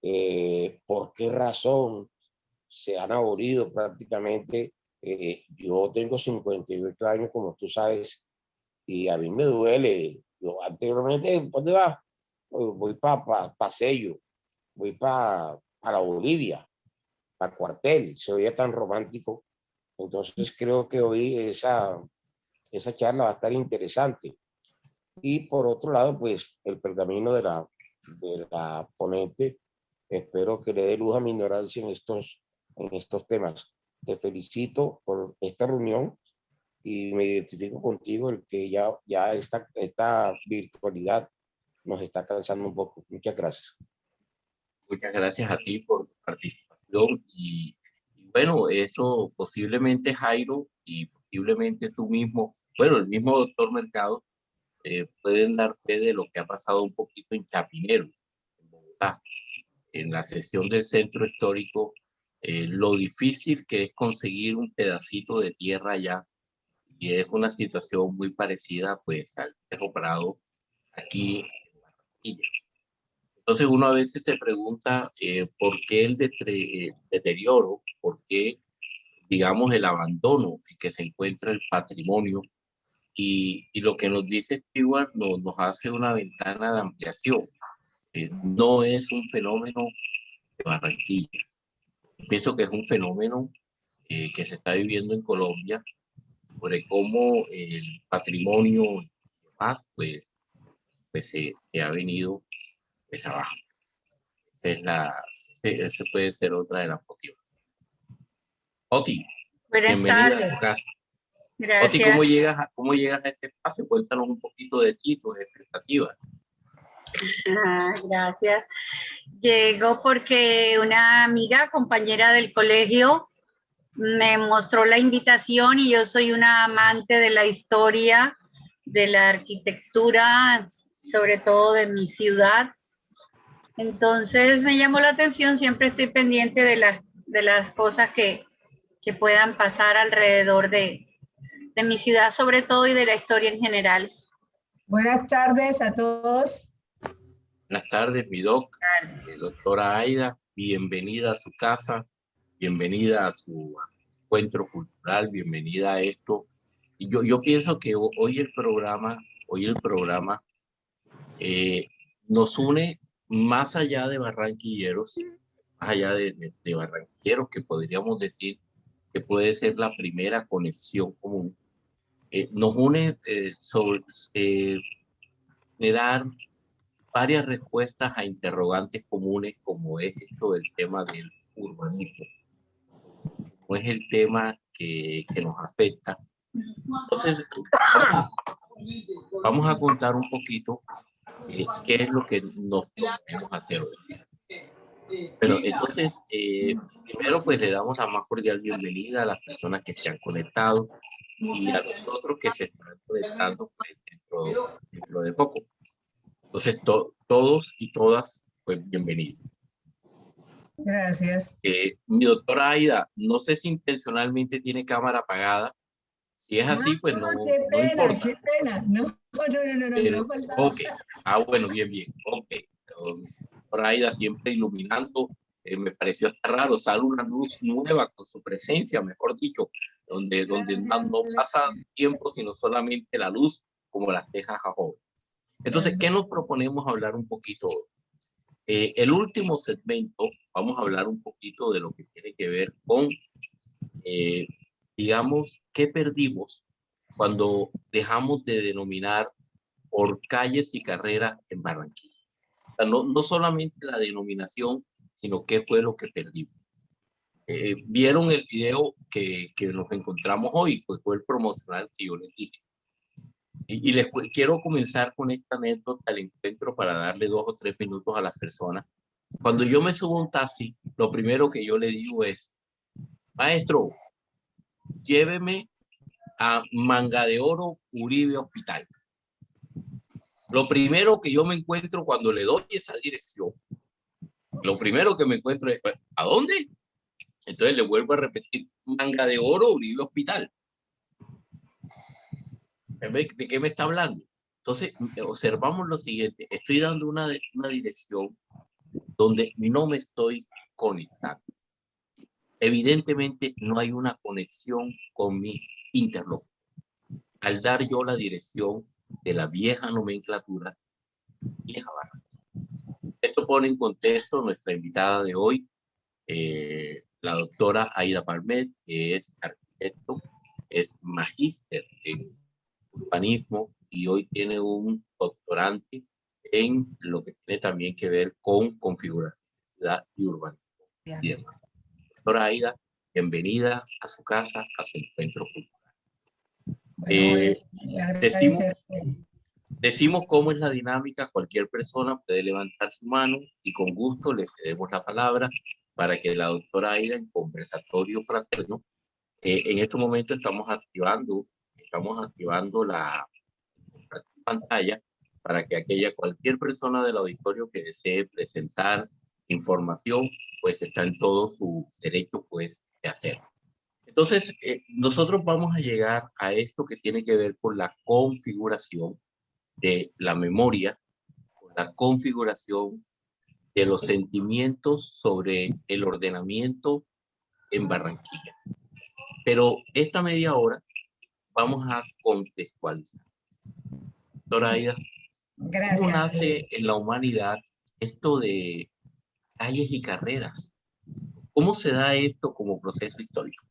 ¿Por qué razón se han abolido prácticamente? Yo tengo 58 años, como tú sabes, y a mí me duele. Yo anteriormente, ¿dónde vas? Voy para Sello, voy para Bolivia, para Cuartel, se oía tan romántico. Entonces creo que hoy esa charla va a estar interesante. Y por otro lado, pues el pergamino de la ponente, espero que le dé luz a mi ignorancia en estos temas. Te felicito por esta reunión y me identifico contigo, el que ya esta virtualidad nos está cansando un poco. Muchas gracias. Muchas gracias a ti por tu participación y bueno, eso posiblemente Jairo y posiblemente tú mismo, bueno, el mismo doctor Mercado, pueden dar fe de lo que ha pasado un poquito en Chapinero, en Bogotá, en la sesión del centro histórico, lo difícil que es conseguir un pedacito de tierra allá, y es una situación muy parecida pues al Tejo Prado aquí en Barranquilla. Entonces uno a veces se pregunta por qué el deterioro, por qué, digamos, el abandono en que se encuentra el patrimonio. Y lo que nos dice Stewart nos hace una ventana de ampliación. No es un fenómeno de Barranquilla. Pienso que es un fenómeno que se está viviendo en Colombia, sobre cómo el patrimonio y demás, pues se ha venido pues abajo. Esa es ese puede ser otra de las motivos. Oti, Buenas bienvenida a tardes. tu casa. Oti, Gracias. ¿cómo llegas a este espacio? Cuéntanos un poquito de ti, tus expectativas. Gracias. Llego porque una amiga, compañera del colegio, me mostró la invitación y yo soy una amante de la historia, de la arquitectura, sobre todo de mi ciudad. Entonces me llamó la atención, siempre estoy pendiente de las cosas que puedan pasar alrededor de mi ciudad, sobre todo, y de la historia en general. Buenas tardes a todos. Buenas tardes, mi doctora Aida, bienvenida a su casa, bienvenida a su encuentro cultural, bienvenida a esto. Y yo pienso que hoy el programa nos une más allá de barranquilleros, más allá de barranquilleros, que podríamos decir que puede ser la primera conexión común. Nos une sobre dar varias respuestas a interrogantes comunes, como es esto del tema del urbanismo, como es el tema que nos afecta. Entonces, vamos a contar un poquito qué es lo que nos proponemos hacer hoy. Pero entonces, primero pues le damos la más cordial bienvenida a las personas que se han conectado y a nosotros que se están conectando pues, dentro de poco. Entonces, todos y todas, pues bienvenidos. Gracias. Mi doctora Aida, no sé si intencionalmente tiene cámara apagada. Si es así, pues no, qué no pena, importa. qué pena. No, no faltaba. Ok, bueno, bien, ok. Doctora Aida siempre iluminando, me pareció hasta raro, sale una luz nueva con su presencia, mejor dicho, donde no pasa tiempo, sino solamente la luz, como las tejas a joven. Entonces, ¿qué nos proponemos hablar un poquito hoy? El último segmento, vamos a hablar un poquito de lo que tiene que ver con, digamos, qué perdimos cuando dejamos de denominar por calles y carreras en Barranquilla. O sea, no solamente la denominación, sino qué fue lo que perdimos. Vieron el video que nos encontramos hoy, pues fue el promocional que yo les dije. Y quiero comenzar con esta anécdota del encuentro para darle 2 o 3 minutos a las personas. Cuando yo me subo a un taxi, lo primero que yo le digo es, maestro, lléveme a Manga de Oro, Uribe Hospital. Lo primero que yo me encuentro cuando le doy esa dirección, lo primero que me encuentro es, ¿a dónde? Entonces le vuelvo a repetir, Manga de Oro, Uribe Hospital. ¿De qué me está hablando? Entonces, observamos lo siguiente, estoy dando una dirección donde no me estoy conectando. Evidentemente no hay una conexión con mi interlocutor. Al dar yo la dirección de la vieja nomenclatura, vieja Barranquilla. Esto pone en contexto nuestra invitada de hoy, la doctora Aida Palmet, que es arquitecto, es magíster en urbanismo y hoy tiene un doctorante en lo que tiene también que ver con configuración de ciudad y urbanismo. Y demás. Doctora Aida, bienvenida a su casa, a su encuentro cultural. Bueno, Decimos cómo es la dinámica. Cualquier persona puede levantar su mano y con gusto le cedemos la palabra para que la doctora Aida, en conversatorio fraterno, en este momento estamos activando la pantalla para que cualquier persona del auditorio que desee presentar información, pues está en todo su derecho, pues, de hacerlo. Entonces, nosotros vamos a llegar a esto que tiene que ver con la configuración de la memoria, con la configuración de los sentimientos sobre el ordenamiento en Barranquilla. Pero esta media hora vamos a contextualizar. Doctora Aida, ¿cómo nace en la humanidad esto de calles y carreras? ¿Cómo se da esto como proceso histórico?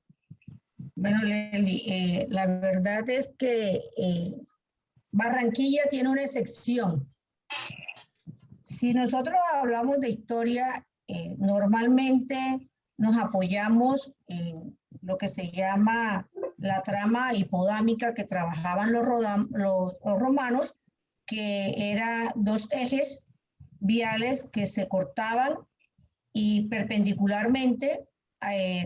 Bueno, Leli, la verdad es que Barranquilla tiene una excepción. Si nosotros hablamos de historia, normalmente nos apoyamos en lo que se llama la trama hipodámica que trabajaban los romanos, que era dos ejes viales que se cortaban y perpendicularmente,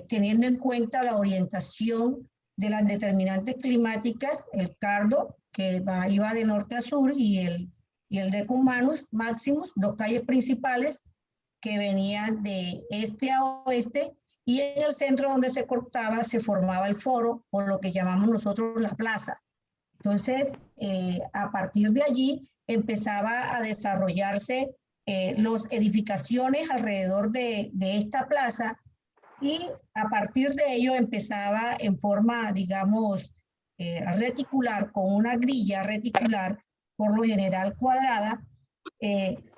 teniendo en cuenta la orientación de las determinantes climáticas, el cardo, que iba de norte a sur, y el Decumanus Maximus, dos calles principales que venían de este a oeste, y en el centro donde se cortaba se formaba el foro, o lo que llamamos nosotros la plaza. Entonces, a partir de allí empezaba a desarrollarse las edificaciones alrededor de esta plaza, y a partir de ello empezaba en forma, digamos, reticular, con una grilla reticular, por lo general cuadrada,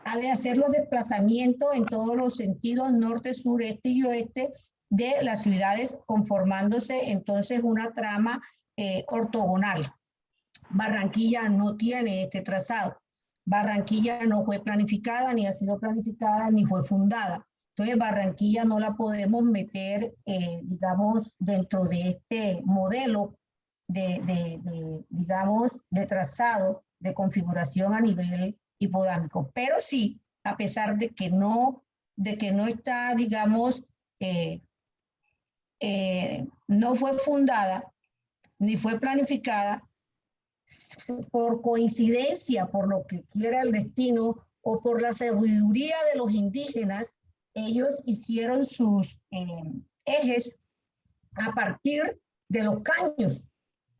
ha de hacer los desplazamientos en todos los sentidos, norte, sur, este y oeste, de las ciudades, conformándose entonces una trama ortogonal. Barranquilla no tiene este trazado. Barranquilla no fue planificada, ni ha sido planificada, ni fue fundada. Entonces, Barranquilla no la podemos meter, digamos, dentro de este modelo digamos, de trazado, de configuración a nivel hipodámico. Pero sí, a pesar de que no está, digamos, no fue fundada, ni fue planificada, por coincidencia, por lo que quiera el destino, o por la sabiduría de los indígenas, ellos hicieron sus ejes a partir de los caños,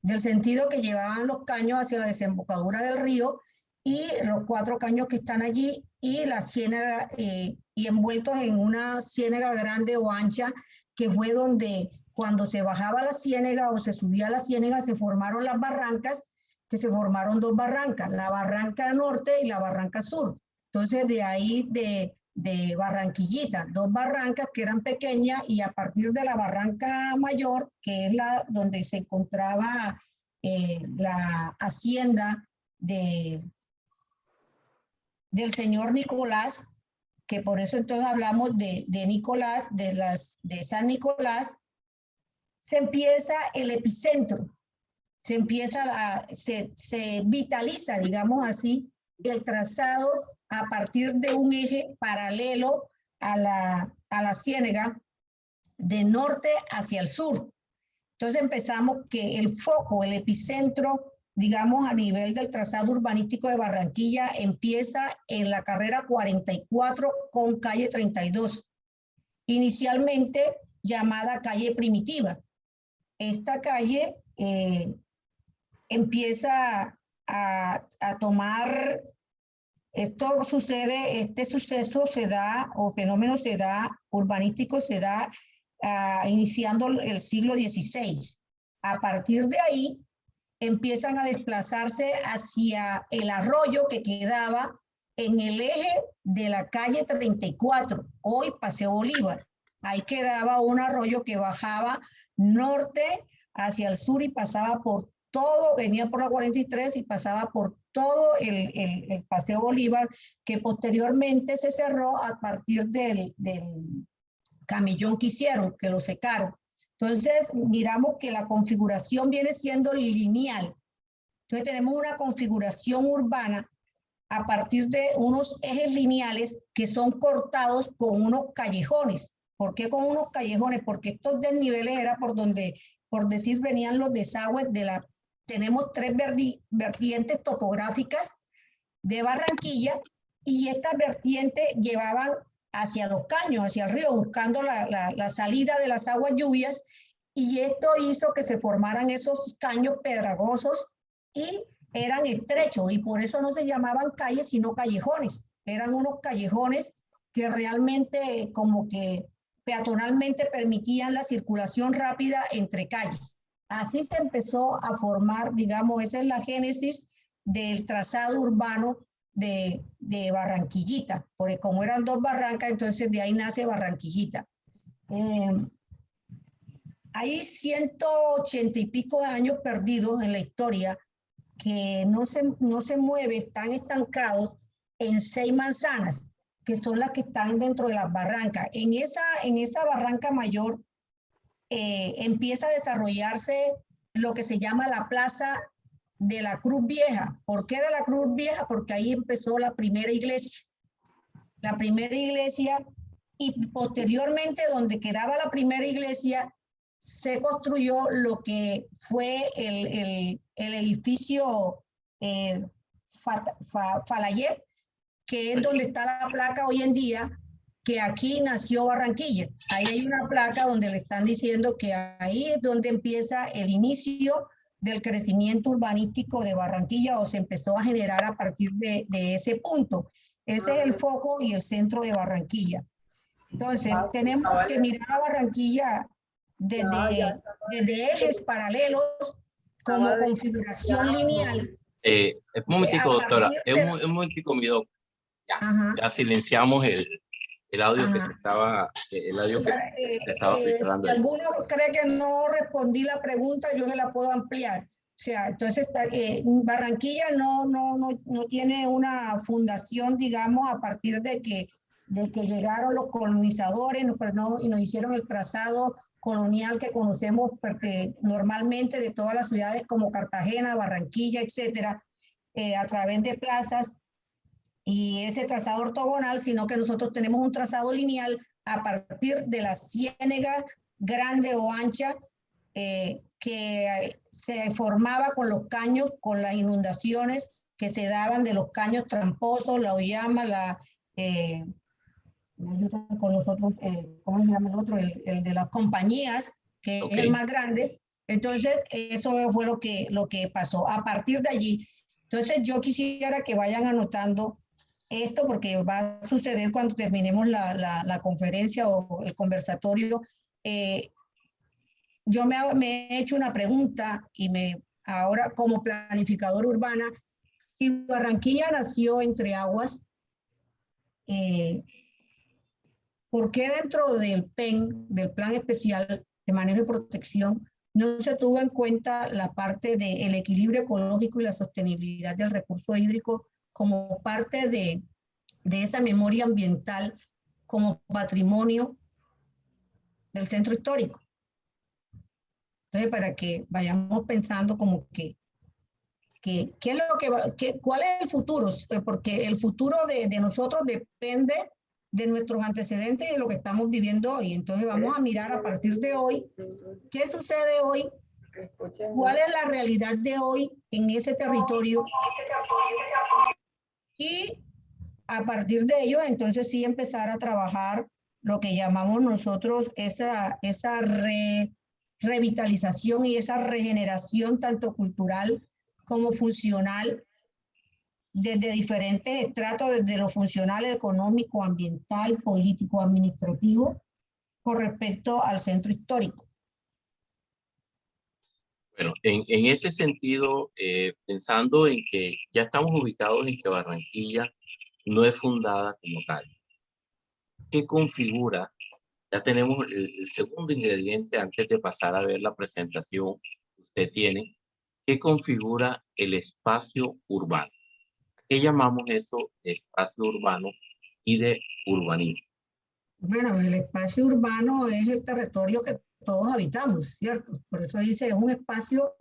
del sentido que llevaban los caños hacia la desembocadura del río, y los 4 caños que están allí, y la ciénaga, y envueltos en una ciénaga grande o ancha, que fue donde, cuando se bajaba la ciénaga o se subía la ciénaga, se formaron las barrancas, que se formaron 2 barrancas, la barranca norte y la barranca sur. Entonces, de ahí, de Barranquillita, 2 barrancas que eran pequeñas, y a partir de la barranca mayor, que es la donde se encontraba la hacienda del señor Nicolás, que por eso entonces hablamos de Nicolás, de San Nicolás, se empieza el epicentro, se vitaliza, digamos así, el trazado a partir de un eje paralelo a la ciénaga, de norte hacia el sur. Entonces empezamos que el foco, el epicentro, digamos, a nivel del trazado urbanístico de Barranquilla, empieza en la carrera 44 con calle 32, inicialmente llamada calle Primitiva. Esta calle empieza a tomar Esto sucede, este suceso se da, o fenómeno se da, urbanístico se da, iniciando el siglo XVI. A partir de ahí, empiezan a desplazarse hacia el arroyo que quedaba en el eje de la calle 34, hoy Paseo Bolívar. Ahí quedaba un arroyo que bajaba norte hacia el sur y pasaba por todo, venía por la 43 y pasaba por todo el Paseo Bolívar, que posteriormente se cerró a partir del camellón que hicieron, que lo secaron. Entonces, miramos que la configuración viene siendo lineal. Entonces, tenemos una configuración urbana a partir de unos ejes lineales que son cortados con unos callejones. ¿Por qué con unos callejones? Porque estos desniveles era por donde, por decir, venían los desagües de la... Tenemos 3 vertientes topográficas de Barranquilla y estas vertientes llevaban hacia los caños, hacia el río, buscando la salida de las aguas lluvias, y esto hizo que se formaran esos caños pedregosos y eran estrechos, y por eso no se llamaban calles, sino callejones. Eran unos callejones que realmente como que peatonalmente permitían la circulación rápida entre calles. Así se empezó a formar, digamos, esa es la génesis del trazado urbano de Barranquillita, porque como eran 2 barrancas, entonces de ahí nace Barranquillita. Hay 180 y pico de años perdidos en la historia que no se mueve, están estancados en 6 manzanas, que son las que están dentro de las barrancas. En esa barranca mayor empieza a desarrollarse lo que se llama la Plaza de la Cruz Vieja. ¿Por qué de la Cruz Vieja? Porque ahí empezó la primera iglesia. La primera iglesia, y posteriormente donde quedaba la primera iglesia se construyó lo que fue el edificio Falayet, que es donde está la placa hoy en día, que aquí nació Barranquilla. Ahí hay una placa donde le están diciendo que ahí es donde empieza el inicio del crecimiento urbanístico de Barranquilla, o se empezó a generar a partir de ese punto. Ese es el foco y el centro de Barranquilla. Entonces, tenemos que mirar a Barranquilla desde ejes paralelos como configuración lineal. Un momentico, doctora, un momentico, mi doc. Ya silenciamos el audio que se estaba, se estaba filtrando. Si alguno cree que no respondí la pregunta, yo se la puedo ampliar. O sea, entonces Barranquilla no tiene una fundación, digamos, a partir de que llegaron los colonizadores y nos hicieron el trazado colonial que conocemos normalmente de todas las ciudades como Cartagena, Barranquilla, etcétera, a través de plazas y ese trazado ortogonal, sino que nosotros tenemos un trazado lineal a partir de la ciénaga grande o ancha que se formaba con los caños, con las inundaciones que se daban de los caños tramposos, la Oyama, con los otros, ¿cómo se llama el otro? El de las compañías, que es el más grande. Entonces, eso fue lo que pasó. A partir de allí, entonces yo quisiera que vayan anotando esto, porque va a suceder cuando terminemos la conferencia o el conversatorio. Yo me he hecho una pregunta y ahora como planificador urbana, si Barranquilla nació entre aguas, ¿por qué dentro del PEN, del Plan Especial de Manejo y Protección, no se tuvo en cuenta la parte del equilibrio ecológico y la sostenibilidad del recurso hídrico como parte de esa memoria ambiental como patrimonio del centro histórico? Entonces, para que vayamos pensando como ¿qué es lo cuál es el futuro? Porque el futuro de nosotros depende de nuestros antecedentes y de lo que estamos viviendo hoy. Entonces vamos a mirar a partir de hoy, ¿qué sucede hoy? ¿Cuál es la realidad de hoy en ese territorio? Y a partir de ello, entonces sí empezar a trabajar lo que llamamos nosotros esa revitalización y esa regeneración tanto cultural como funcional desde diferentes estratos, desde lo funcional, económico, ambiental, político, administrativo, con respecto al centro histórico. Bueno, en ese sentido, pensando en que ya estamos ubicados en que Barranquilla no es fundada como tal, ¿qué configura? Ya tenemos el segundo ingrediente antes de pasar a ver la presentación que usted tiene. ¿Qué configura el espacio urbano? ¿Qué llamamos eso de espacio urbano y de urbanismo? Bueno, el espacio urbano es el territorio que todos habitamos, ¿cierto? Por eso dice, es un espacio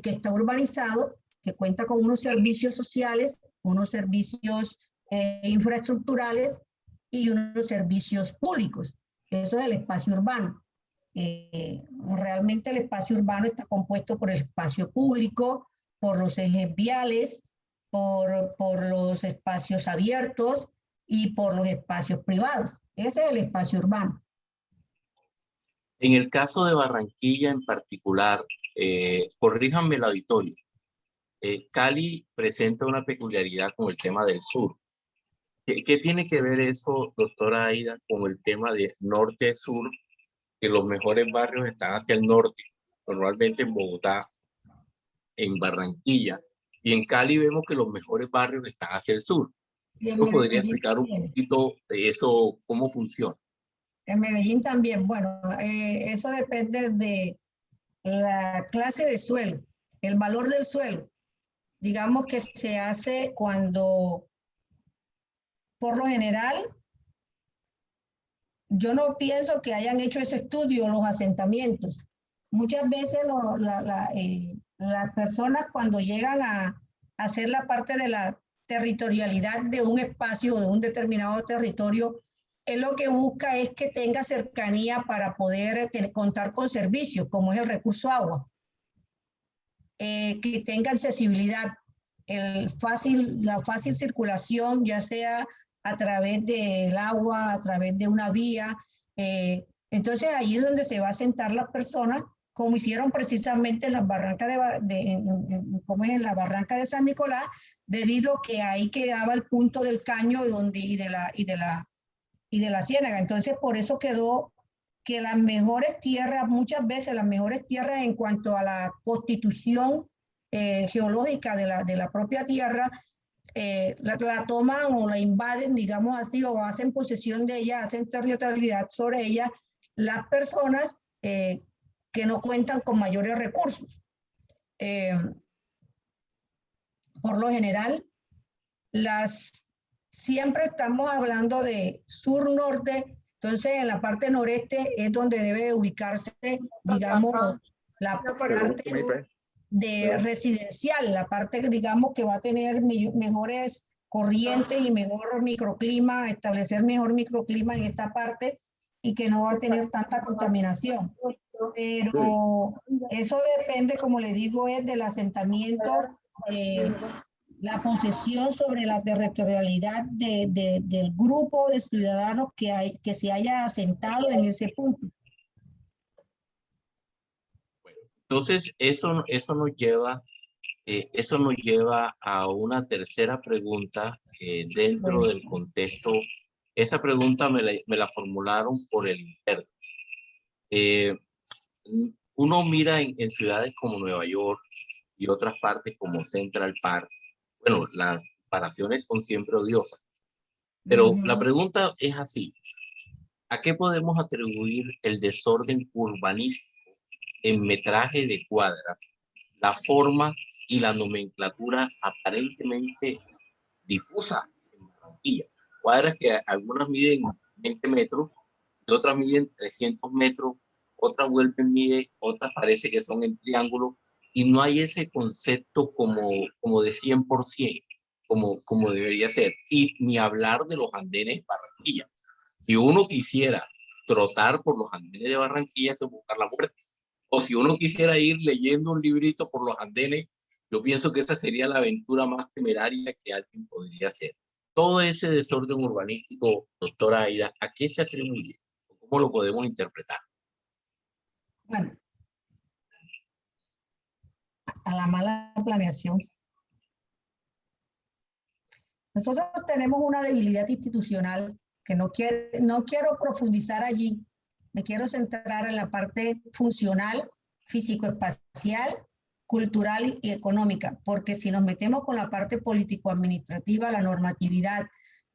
que está urbanizado, que cuenta con unos servicios sociales, unos servicios infraestructurales y unos servicios públicos. Eso es el espacio urbano. Realmente el espacio urbano está compuesto por el espacio público, por los ejes viales, por los espacios abiertos y por los espacios privados. Ese es el espacio urbano. En el caso de Barranquilla en particular, corríjanme el auditorio, Cali presenta una peculiaridad con el tema del sur. ¿Qué tiene que ver eso, doctora Aida, con el tema de norte-sur, que los mejores barrios están hacia el norte, normalmente en Bogotá, en Barranquilla, y en Cali vemos que los mejores barrios están hacia el sur? ¿Nos podría explicar un poquito de eso, cómo funciona? En Medellín también, bueno, eso depende de la clase de suelo, el valor del suelo. Digamos que se hace cuando, por lo general, yo no pienso que hayan hecho ese estudio los asentamientos. Muchas veces las personas cuando llegan a hacer la parte de la territorialidad de un espacio o de un determinado territorio, él lo que busca es que tenga cercanía para poder contar con servicios, como es el recurso agua, que tenga accesibilidad, la fácil circulación, ya sea a través del agua, a través de una vía. Entonces ahí es donde se va a sentar las personas, como hicieron precisamente en las barrancas como es en la barranca de San Nicolás, debido a que ahí quedaba el punto del caño y de la ciénaga. Entonces por eso quedó que las mejores tierras, muchas veces las mejores tierras en cuanto a la constitución geológica de la propia tierra, la toman o la invaden, digamos así, o hacen posesión de ella, hacen territorialidad sobre ella las personas que no cuentan con mayores recursos. Por lo general, siempre estamos hablando de sur-norte, entonces en la parte noreste es donde debe ubicarse, digamos, la parte de residencial, la parte, digamos, que va a tener mejores corrientes y mejor microclima, establecer mejor microclima en esta parte y que no va a tener tanta contaminación. Pero eso depende, como le digo, es del asentamiento, la posesión sobre la territorialidad del grupo de ciudadanos que se haya asentado en ese punto. Entonces, eso nos lleva a una tercera pregunta dentro del contexto. Esa pregunta me la formularon por el interno. Uno mira en ciudades como Nueva York y otras partes como Central Park. Bueno, las comparaciones son siempre odiosas. Pero la pregunta es así. ¿A qué podemos atribuir el desorden urbanístico en metraje de cuadras, la forma y la nomenclatura aparentemente difusa en Barranquilla? Cuadras que algunas miden 20 metros, y otras miden 300 metros, otras miden, otras parece que son en triángulo, y no hay ese concepto como de 100%, como debería ser. Y ni hablar de los andenes de Barranquilla. Si uno quisiera trotar por los andenes de Barranquilla, es buscar la muerte. O si uno quisiera ir leyendo un librito por los andenes, yo pienso que esa sería la aventura más temeraria que alguien podría hacer. Todo ese desorden urbanístico, doctora Aida, ¿a qué se atribuye? ¿Cómo lo podemos interpretar? Bueno, a la mala planeación. Nosotros tenemos una debilidad institucional que no quiero profundizar allí. Me quiero centrar en la parte funcional, físico-espacial, cultural y económica, porque si nos metemos con la parte político-administrativa, la normatividad,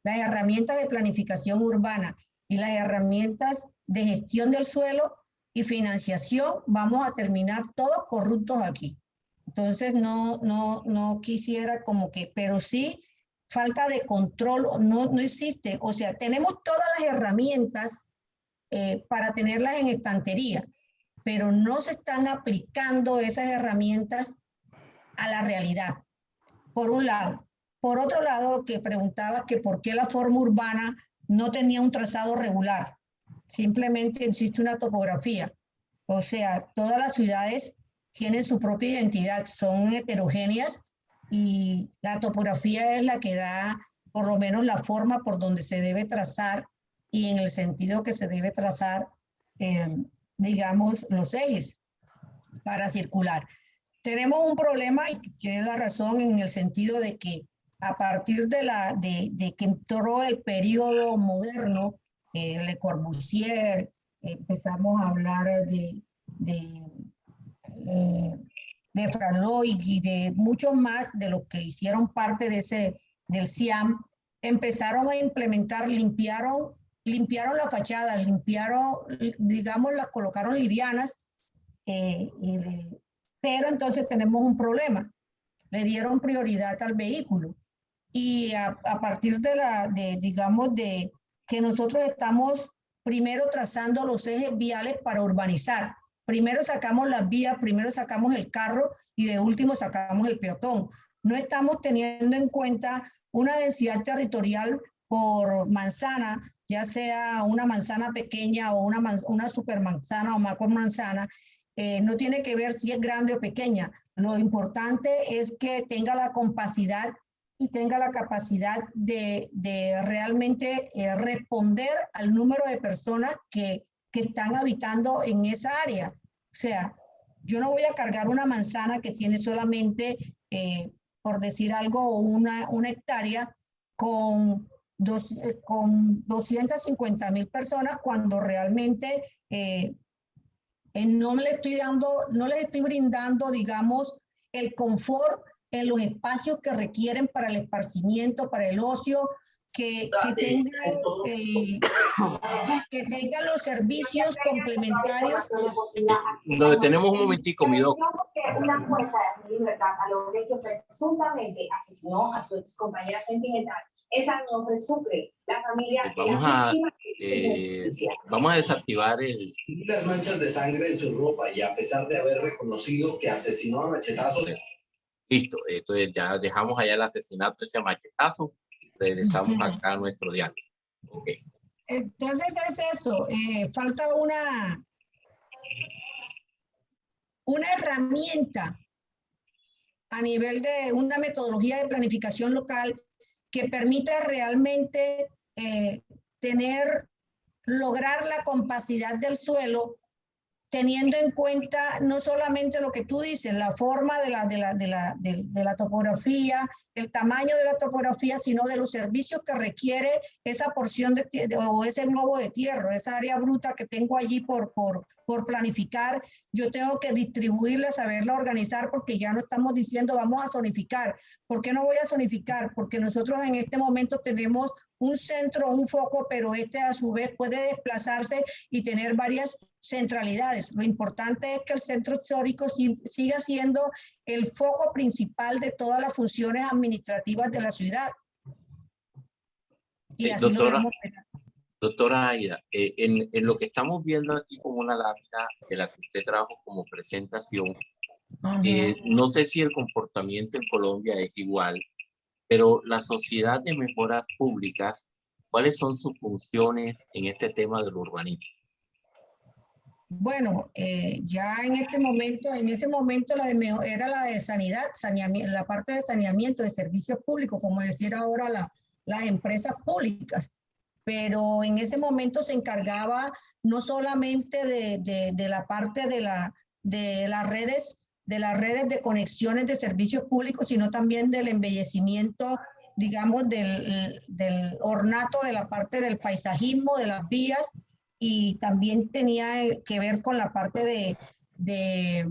las herramientas de planificación urbana y las herramientas de gestión del suelo y financiación, vamos a terminar todos corruptos aquí. Entonces no quisiera como que, pero sí falta de control, no existe. O sea, tenemos todas las herramientas para tenerlas en estantería, pero no se están aplicando esas herramientas a la realidad, por un lado. Por otro lado, lo que preguntaba que por qué la forma urbana no tenía un trazado regular. Simplemente existe una topografía. O sea, todas las ciudades tienen su propia identidad, son heterogéneas y la topografía es la que da por lo menos la forma por donde se debe trazar y en el sentido que se debe trazar, digamos, los ejes para circular. Tenemos un problema, y tiene la razón, en el sentido de que a partir de que entró el periodo moderno, Le Corbusier, empezamos a hablar de Franloy y de muchos más de los que hicieron parte del CIAM, empezaron a implementar, limpiaron la fachada, digamos, las colocaron livianas, pero entonces tenemos un problema. Le dieron prioridad al vehículo. Y a partir digamos, de que nosotros estamos primero trazando los ejes viales para urbanizar. Primero sacamos las vías, primero sacamos el carro y de último sacamos el peatón. No estamos teniendo en cuenta una densidad territorial por manzana, ya sea una manzana pequeña o una supermanzana o macromanzana. No tiene que ver si es grande o pequeña. Lo importante es que tenga la capacidad y tenga la capacidad de realmente responder al número de personas que están habitando en esa área. O sea, yo no voy a cargar una manzana que tiene solamente, por decir algo, una hectárea con 250,000 personas cuando realmente no les estoy brindando, digamos, el confort en los espacios que requieren para el esparcimiento, para el ocio, que tengan los servicios complementarios. Nos detenemos un momentico, mi doc. Una fuerza de libertad a lo que presuntamente asesinó a su ex compañera sentimental. Esa no fue Sucre. La familia. Vamos a desactivar las manchas de sangre en su ropa y a pesar de haber reconocido que asesinó a machetazos. Listo, entonces ya dejamos allá el asesinato ese machetazo. Regresamos acá a nuestro diálogo. Okay. Entonces es esto, falta una herramienta a nivel de una metodología de planificación local que permita realmente lograr la compacidad del suelo, teniendo en cuenta no solamente lo que tú dices, la forma de la topografía, el tamaño de la topografía, sino de los servicios que requiere esa porción o ese globo de tierra, esa área bruta que tengo allí por planificar. Yo tengo que distribuirla, saberla organizar, porque ya no estamos diciendo vamos a zonificar. ¿Por qué no voy a zonificar? Porque nosotros en este momento tenemos un centro, un foco, pero a su vez puede desplazarse y tener varias centralidades. Lo importante es que el centro histórico siga siendo el foco principal de todas las funciones administrativas de la ciudad. Y así doctora Aida, en lo que estamos viendo aquí como una lámina de la que usted trajo como presentación, no sé si el comportamiento en Colombia es igual, pero la Sociedad de Mejoras Públicas, ¿cuáles son sus funciones en este tema del urbanismo? Bueno, ya en ese momento era la de sanidad, la parte de saneamiento de servicios públicos, como decir ahora las empresas públicas, pero en ese momento se encargaba no solamente de la parte de las redes de conexiones de servicios públicos, sino también del embellecimiento digamos, del ornato de la parte del paisajismo, de las vías, y también tenía que ver con la parte de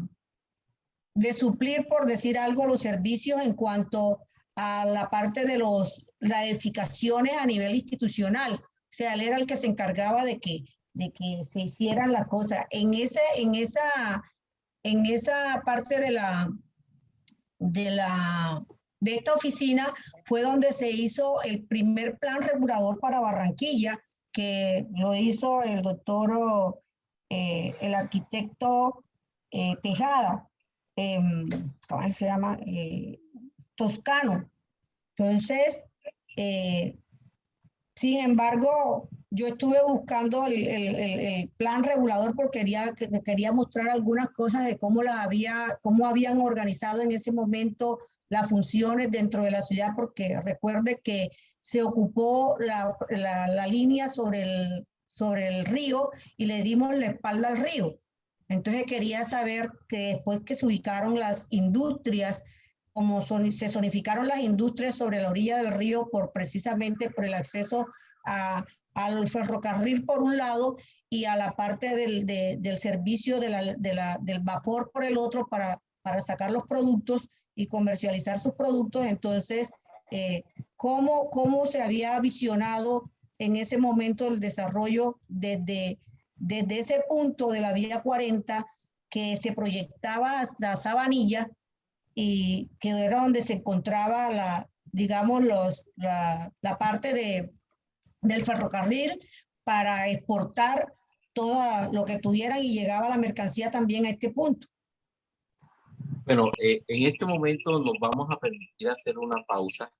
suplir, por decir algo, los servicios en cuanto a la parte de las edificaciones a nivel institucional. O sea, él era el que se encargaba de que se hicieran las cosas. En esa parte de esta oficina fue donde se hizo el primer plan regulador para Barranquilla, que lo hizo el doctor, el arquitecto Tejada, ¿cómo se llama? Toscano. Entonces, sin embargo, yo estuve buscando el plan regulador porque quería mostrar algunas cosas de cómo habían organizado en ese momento las funciones dentro de la ciudad, porque recuerde que se ocupó la línea sobre el río y le dimos la espalda al río. Entonces quería saber que después que se ubicaron las industrias, se zonificaron las industrias sobre la orilla del río precisamente por el acceso al ferrocarril por un lado y a la parte del servicio del vapor por el otro para sacar los productos y comercializar sus productos. Entonces, ¿cómo se había visionado en ese momento el desarrollo desde ese punto de la vía 40 que se proyectaba hasta Sabanilla, y que era donde se encontraba la parte del ferrocarril para exportar todo lo que tuvieran y llegaba la mercancía también a este punto? Bueno, en este momento nos vamos a permitir hacer una pausa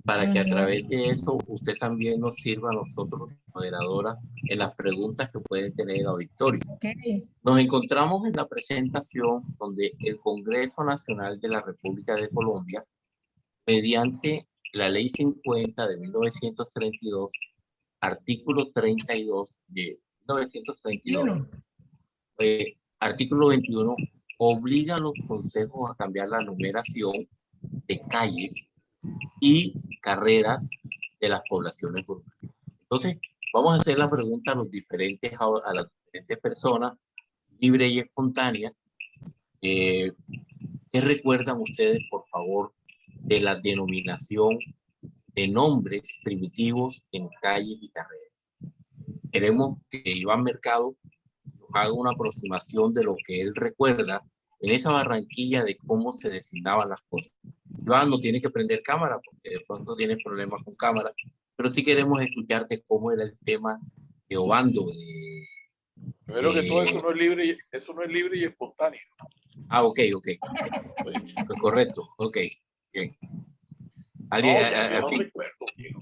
para que a través de eso usted también nos sirva a nosotros, moderadoras, en las preguntas que pueden tener el auditorio. Okay. Nos encontramos en la presentación donde el Congreso Nacional de la República de Colombia, mediante la Ley 50 de 1932, artículo 32 de 1932, artículo 21, obliga a los consejos a cambiar la numeración de calles y carreras de las poblaciones urbanas. Entonces, vamos a hacer la pregunta a las diferentes personas, libre y espontánea. ¿Qué recuerdan ustedes, por favor, de la denominación de nombres primitivos en calles y carreras? Queremos que Iván Mercado nos haga una aproximación de lo que él recuerda en esa Barranquilla de cómo se designaban las cosas. Iván, no tienes que prender cámara porque de pronto tienes problemas con cámara, pero sí queremos escucharte cómo era el tema de Obando. Primero que todo, eso no es libre y espontáneo. Ah, ok. Pues correcto, ok. Bien. Yo no recuerdo bien.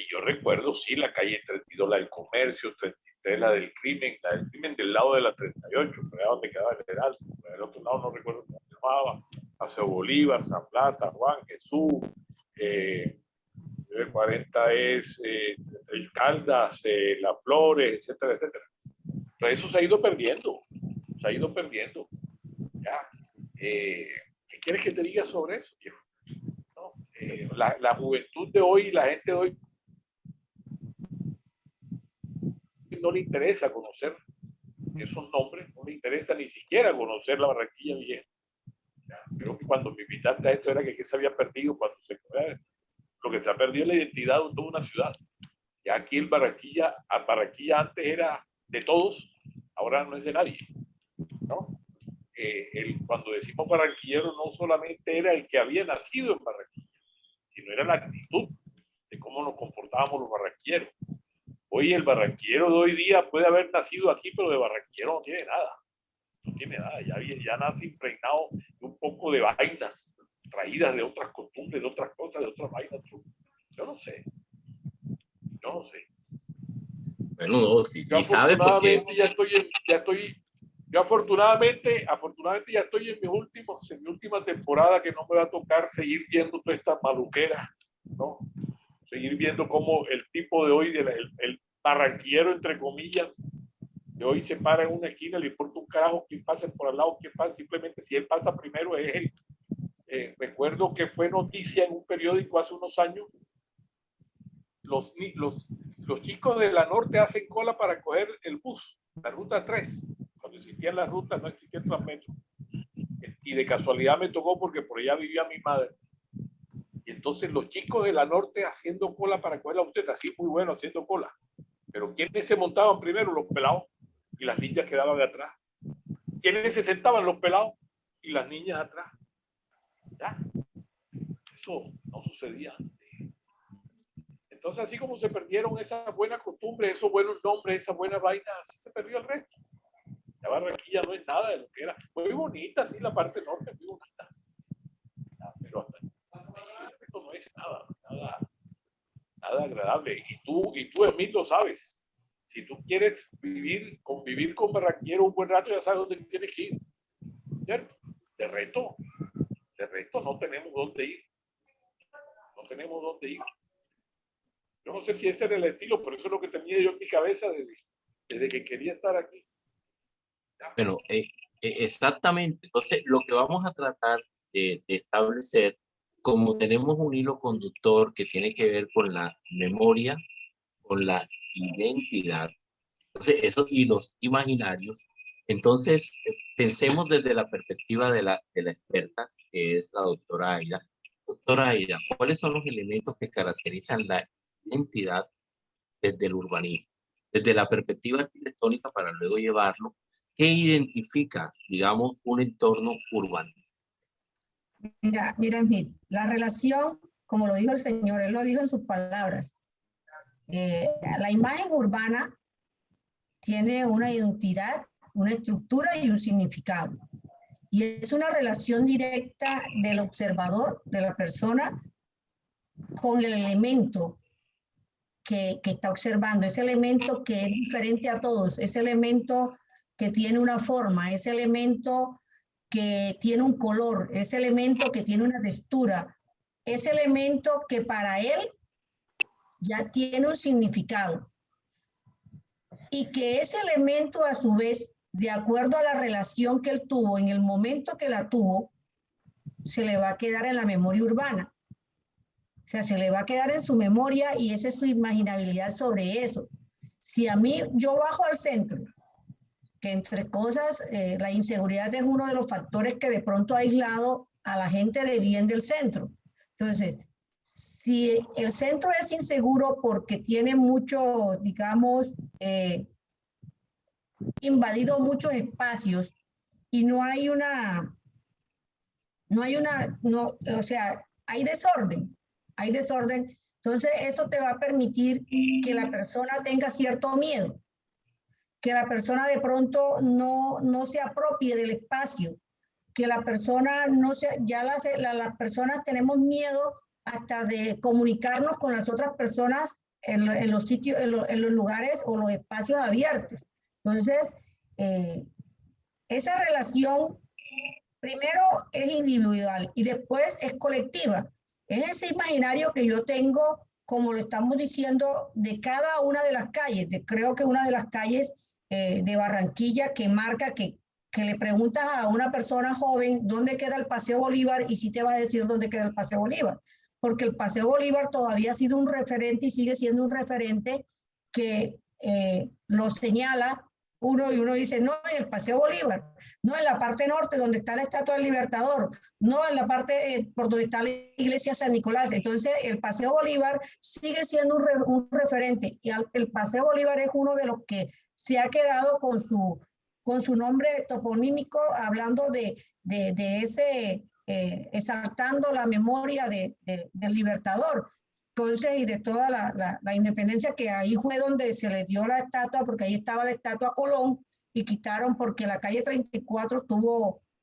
Yo recuerdo, sí, la calle 32, la del comercio, 33, la del crimen del lado de la 38, pero donde quedaba el Heraldo. Por el otro lado no recuerdo cómo se llamaba. Paseo Bolívar, San Blas, San Juan, Jesús. El 40 es el Caldas, Las Flores, etcétera, etcétera. Entonces eso se ha ido perdiendo. Ya. ¿Qué quieres que te diga sobre eso, viejo? ¿No? La juventud de hoy, la gente de hoy, no le interesa conocer esos nombres, no le interesa ni siquiera conocer la Barranquilla vieja. Ya, creo que cuando me invitaste a esto era que se había perdido, lo que se ha perdido es la identidad de toda una ciudad. Ya aquí Barranquilla antes era de todos, ahora no es de nadie, ¿no? Cuando decimos barranquillero no solamente era el que había nacido en Barranquilla, sino era la actitud de cómo nos comportábamos los barranquilleros. Hoy el barranquillero de hoy día puede haber nacido aquí, pero de barranquillero no tiene nada, ya nace impregnado de un poco de vainas traídas de otras costumbres, de otras cosas, de otras vainas. Yo no sé. Bueno, no, sí sabes porque... Yo afortunadamente ya estoy en mi última temporada, que no me va a tocar seguir viendo toda esta maluquera, ¿no? Seguir viendo cómo el tipo de hoy, el barranquillero, entre comillas, de hoy se para en una esquina, le importa un carajo quién pase por al lado, quién pasa, simplemente si él pasa primero es él. recuerdo que fue noticia en un periódico hace unos años. Los chicos de la norte hacen cola para coger el bus, la ruta 3. Cuando existían las rutas, no existía el Transmetro. Y de casualidad me tocó porque por allá vivía mi madre. Y entonces los chicos de la norte haciendo cola para coger la buseta, así muy bueno haciendo cola. Pero ¿quiénes se montaban primero? Los pelados, y las niñas quedaban de atrás. ¿Quiénes se sentaban? Los pelados y las niñas atrás. ¿Ya? Eso no sucedía antes. Entonces, así como se perdieron esas buenas costumbres, esos buenos nombres, esas buenas vainas, así se perdió el resto. La Barranquilla no es nada de lo que era. Muy bonita, sí, la parte norte, muy bonita. Pero hasta esto no es nada agradable. Y tú, Emil, lo sabes. Si tú quieres convivir con barranquero un buen rato, ya sabes dónde tienes que ir. ¿Cierto? De reto no tenemos dónde ir. No tenemos dónde ir. Yo no sé si ese era el estilo, pero eso es lo que tenía yo en mi cabeza desde que quería estar aquí. Bueno, exactamente. Entonces, lo que vamos a tratar de establecer, como tenemos un hilo conductor que tiene que ver con la memoria, con la identidad, entonces esos hilos imaginarios, entonces pensemos desde la perspectiva de la experta, que es la doctora Aida. Doctora Aida, ¿cuáles son los elementos que caracterizan la identidad desde el urbanismo? Desde la perspectiva arquitectónica, para luego llevarlo, ¿qué identifica, digamos, un entorno urbano? Mira, Smith, la relación, como lo dijo el señor, él lo dijo en sus palabras, la imagen urbana tiene una identidad, una estructura y un significado. Y es una relación directa del observador, de la persona, con el elemento que está observando, ese elemento que es diferente a todos, ese elemento que tiene una forma, ese elemento que tiene un color, ese elemento que tiene una textura, ese elemento que para él ya tiene un significado. Y que ese elemento a su vez, de acuerdo a la relación que él tuvo, en el momento que la tuvo, se le va a quedar en la memoria urbana. O sea, se le va a quedar en su memoria y esa es su imaginabilidad sobre eso. Si a mí yo bajo al centro, que entre cosas, la inseguridad es uno de los factores que de pronto ha aislado a la gente de bien del centro. Entonces, si el centro es inseguro porque tiene mucho, digamos, invadido muchos espacios y o sea, hay desorden, entonces eso te va a permitir que la persona tenga cierto miedo, que la persona de pronto no se apropie del espacio, que la persona las personas tenemos miedo hasta de comunicarnos con las otras personas en los sitios, en los lugares o los espacios abiertos. Entonces, esa relación primero es individual y después es colectiva. Es ese imaginario que yo tengo, como lo estamos diciendo, de cada una de las calles. Creo que una de las calles de Barranquilla que marca que le preguntas a una persona joven dónde queda el Paseo Bolívar y sí te va a decir dónde queda el Paseo Bolívar. Porque el Paseo Bolívar todavía ha sido un referente y sigue siendo un referente que lo señala uno y uno dice, no, en el Paseo Bolívar, no en la parte norte donde está la Estatua del Libertador, no en la parte por donde está la iglesia San Nicolás. Entonces el Paseo Bolívar sigue siendo un referente y el Paseo Bolívar es uno de los que se ha quedado con su nombre toponímico, hablando de ese, exaltando la memoria del Libertador. Entonces, y de toda la independencia, que ahí fue donde se le dio la estatua, porque ahí estaba la estatua a Colón, y quitaron porque la calle 34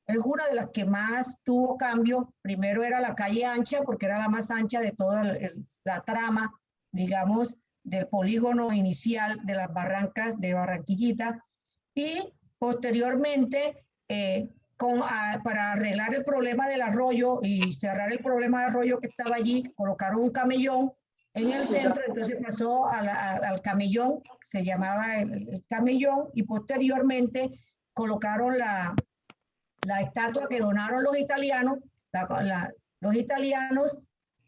es una de las que más tuvo cambio. Primero era la calle ancha, porque era la más ancha de toda la trama, digamos, del polígono inicial de las barrancas de Barranquillita, y posteriormente, para arreglar el problema del arroyo y cerrar el problema del arroyo que estaba allí, colocaron un camellón en el centro, entonces pasó al camellón, se llamaba el camellón, y posteriormente colocaron la estatua que donaron los italianos, los italianos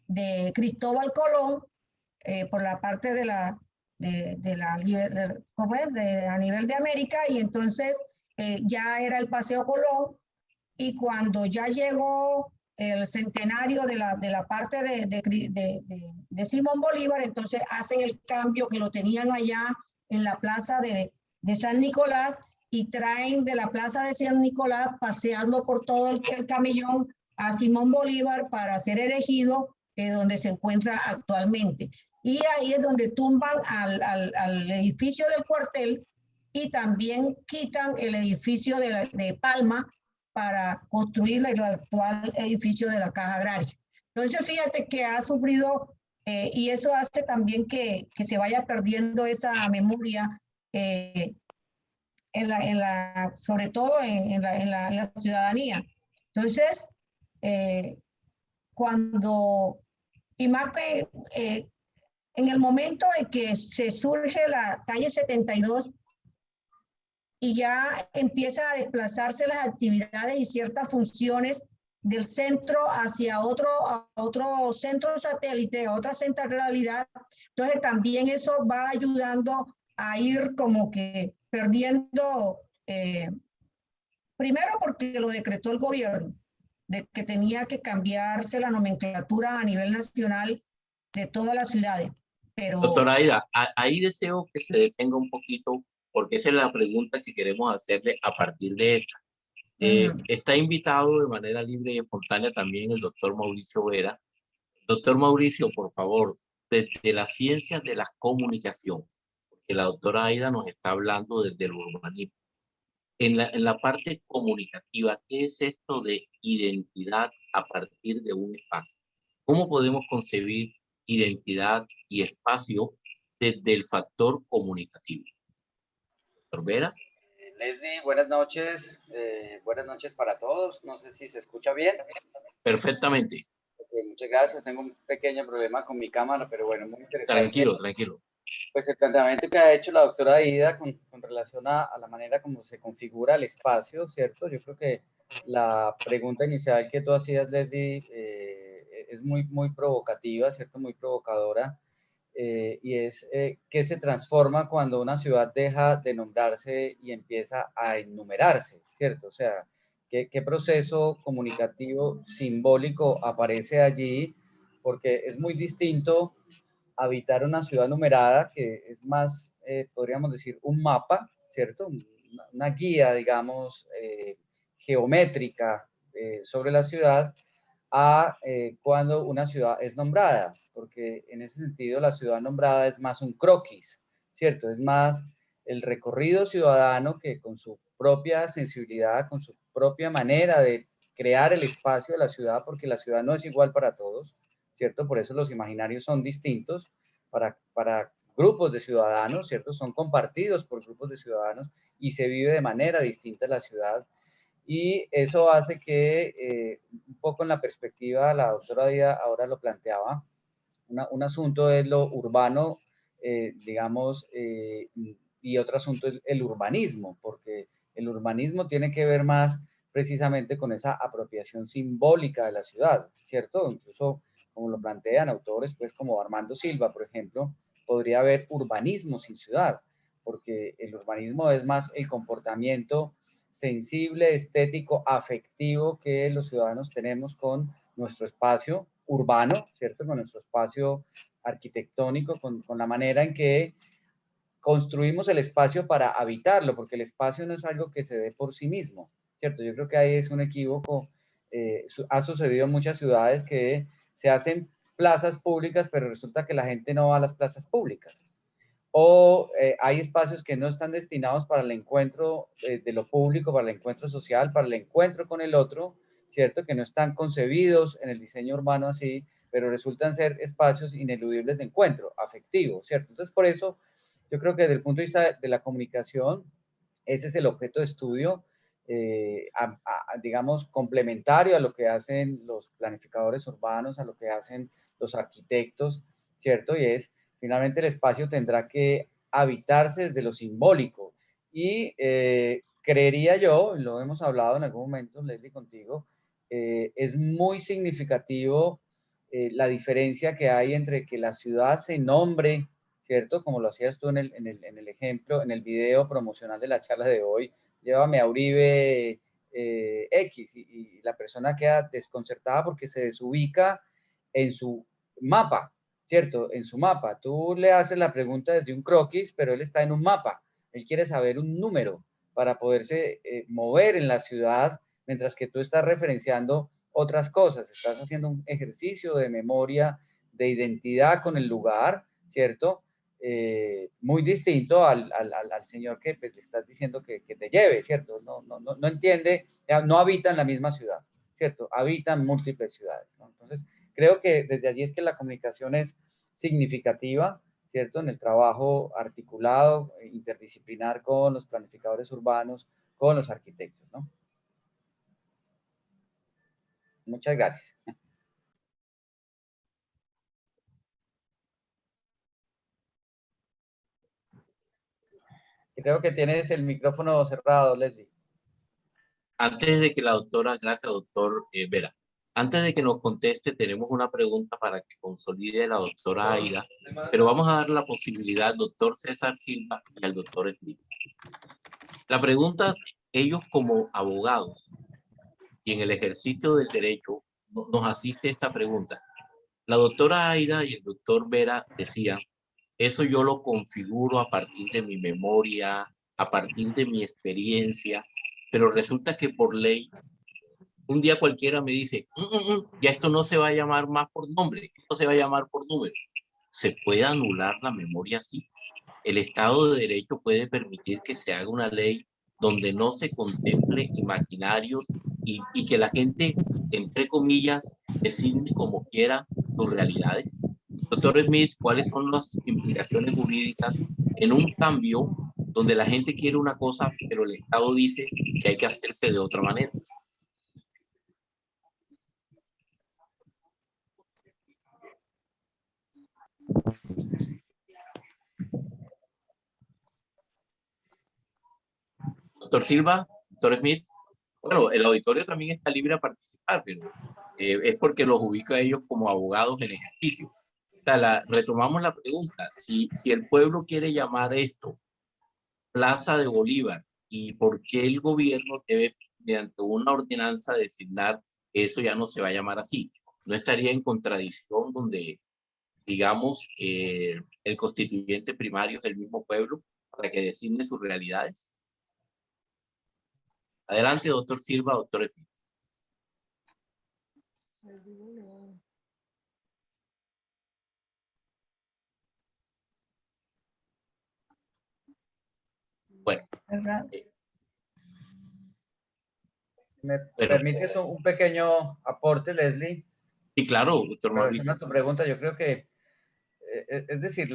de Cristóbal Colón por la parte ¿cómo es? A nivel de América, y entonces ya era el Paseo Colón, y cuando ya llegó el centenario de la parte de Simón Bolívar, entonces hacen el cambio que lo tenían allá en la plaza de San Nicolás, y traen de la plaza de San Nicolás, paseando por todo el camellón, a Simón Bolívar para ser erigido donde se encuentra actualmente. Y ahí es donde tumban al edificio del cuartel, y también quitan el edificio de Palma para construir el actual edificio de la Caja Agraria. Entonces, fíjate que ha sufrido, y eso hace también que se vaya perdiendo esa memoria, sobre todo en la ciudadanía. Entonces, y más que en el momento en que se surge la calle 72 y ya empieza a desplazarse las actividades y ciertas funciones del centro hacia otro centro satélite, a otra centralidad, entonces también eso va ayudando a ir como que perdiendo, primero porque lo decretó el gobierno, de que tenía que cambiarse la nomenclatura a nivel nacional de todas las ciudades. Pero... Doctora Aida, ahí deseo que se detenga un poquito, porque esa es la pregunta que queremos hacerle a partir de esta. Está invitado de manera libre y espontánea también el doctor Mauricio Vera. Doctor Mauricio, por favor, desde las ciencias de la comunicación, porque la doctora Aida nos está hablando desde el urbanismo. En la parte comunicativa, ¿qué es esto de identidad a partir de un espacio? ¿Cómo podemos concebir identidad y espacio desde el factor comunicativo? Doctor Vera. Leslie, buenas noches para todos. No sé si se escucha bien. Perfectamente. Okay, muchas gracias. Tengo un pequeño problema con mi cámara, pero bueno, muy interesante. Tranquilo, tranquilo. Pues el planteamiento que ha hecho la doctora Aida con relación a la manera como se configura el espacio, ¿cierto? Yo creo que la pregunta inicial que tú hacías, Leslie, es muy provocativa, ¿cierto? Muy provocadora. Y es qué se transforma cuando una ciudad deja de nombrarse y empieza a enumerarse, ¿cierto? O sea, qué proceso comunicativo simbólico aparece allí, porque es muy distinto habitar una ciudad numerada, que es más, podríamos decir, un mapa, ¿cierto? Una guía, digamos, geométrica sobre la ciudad, a cuando una ciudad es nombrada, porque en ese sentido la ciudad nombrada es más un croquis, ¿cierto? Es más el recorrido ciudadano que con su propia sensibilidad, con su propia manera de crear el espacio de la ciudad, porque la ciudad no es igual para todos, ¿cierto? Por eso los imaginarios son distintos para grupos de ciudadanos, ¿cierto? Son compartidos por grupos de ciudadanos y se vive de manera distinta la ciudad. Y eso hace que, un poco en la perspectiva, la doctora Díaz ahora lo planteaba, un asunto es lo urbano, digamos, y otro asunto es el urbanismo, porque el urbanismo tiene que ver más precisamente con esa apropiación simbólica de la ciudad, ¿cierto? Incluso, como lo plantean autores, pues como Armando Silva, por ejemplo, podría haber urbanismo sin ciudad, porque el urbanismo es más el comportamiento sensible, estético, afectivo que los ciudadanos tenemos con nuestro espacio urbano, ¿cierto? Con nuestro espacio arquitectónico, con la manera en que construimos el espacio para habitarlo, porque el espacio no es algo que se dé por sí mismo, ¿cierto? Yo creo que ahí es un equívoco. Ha sucedido en muchas ciudades que se hacen plazas públicas, pero resulta que la gente no va a las plazas públicas. O hay espacios que no están destinados para el encuentro de lo público, para el encuentro social, para el encuentro con el otro, ¿cierto? Que no están concebidos en el diseño urbano así, pero resultan ser espacios ineludibles de encuentro, afectivo, ¿cierto? Entonces, por eso, yo creo que desde el punto de vista de la comunicación, ese es el objeto de estudio, digamos, complementario a lo que hacen los planificadores urbanos, a lo que hacen los arquitectos, ¿cierto? Y es, finalmente, el espacio tendrá que habitarse desde lo simbólico. Y creería yo, lo hemos hablado en algún momento, Leslie, contigo, es muy significativo la diferencia que hay entre que la ciudad se nombre, ¿cierto? Como lo hacías tú en el ejemplo, en el video promocional de la charla de hoy, llévame a Uribe X, y la persona queda desconcertada porque se desubica en su mapa, ¿cierto? En su mapa. Tú le haces la pregunta desde un croquis, pero él está en un mapa. Él quiere saber un número para poderse mover en la ciudad, mientras que tú estás referenciando otras cosas. Estás haciendo un ejercicio de memoria, de identidad con el lugar, ¿cierto? Muy distinto al señor que pues, le estás diciendo que te lleve, ¿cierto? No entiende, no habita en la misma ciudad, ¿cierto? Habita en múltiples ciudades, ¿no? Entonces, creo que desde allí es que la comunicación es significativa, ¿cierto? En el trabajo articulado, interdisciplinar con los planificadores urbanos, con los arquitectos, ¿no? Muchas gracias. Creo que tienes el micrófono cerrado, Leslie. Antes de que la doctora, gracias doctor Vera, antes de que nos conteste, tenemos una pregunta para que consolide la doctora Aida, pero vamos a dar la posibilidad al doctor César Silva y al doctor Smith. La pregunta, ellos como abogados y en el ejercicio del derecho, nos asiste esta pregunta. La doctora Aida y el doctor Vera decían, eso yo lo configuro a partir de mi memoria, a partir de mi experiencia, pero resulta que por ley, un día cualquiera me dice, ya esto no se va a llamar más por nombre, esto se va a llamar por número. ¿Se puede anular la memoria así? El Estado de Derecho puede permitir que se haga una ley donde no se contemple imaginarios y que la gente, entre comillas, designe como quiera sus realidades. Doctor Smith, ¿cuáles son las implicaciones jurídicas en un cambio donde la gente quiere una cosa, pero el Estado dice que hay que hacerse de otra manera? Doctor Silva, doctor Smith. Bueno, el auditorio también está libre a participar, pero es porque los ubico a ellos como abogados en ejercicio. O sea, retomamos la pregunta. Si el pueblo quiere llamar esto Plaza de Bolívar, ¿y por qué el gobierno debe, mediante una ordenanza, designar que eso ya no se va a llamar así? ¿No estaría en contradicción donde, digamos, el constituyente primario es el mismo pueblo para que designe sus realidades? Adelante, doctor Silva, doctor Smith. Bueno. ¿Me permites un pequeño aporte, Leslie? Sí, claro, doctor Mauricio. A tu pregunta, yo creo que, es decir,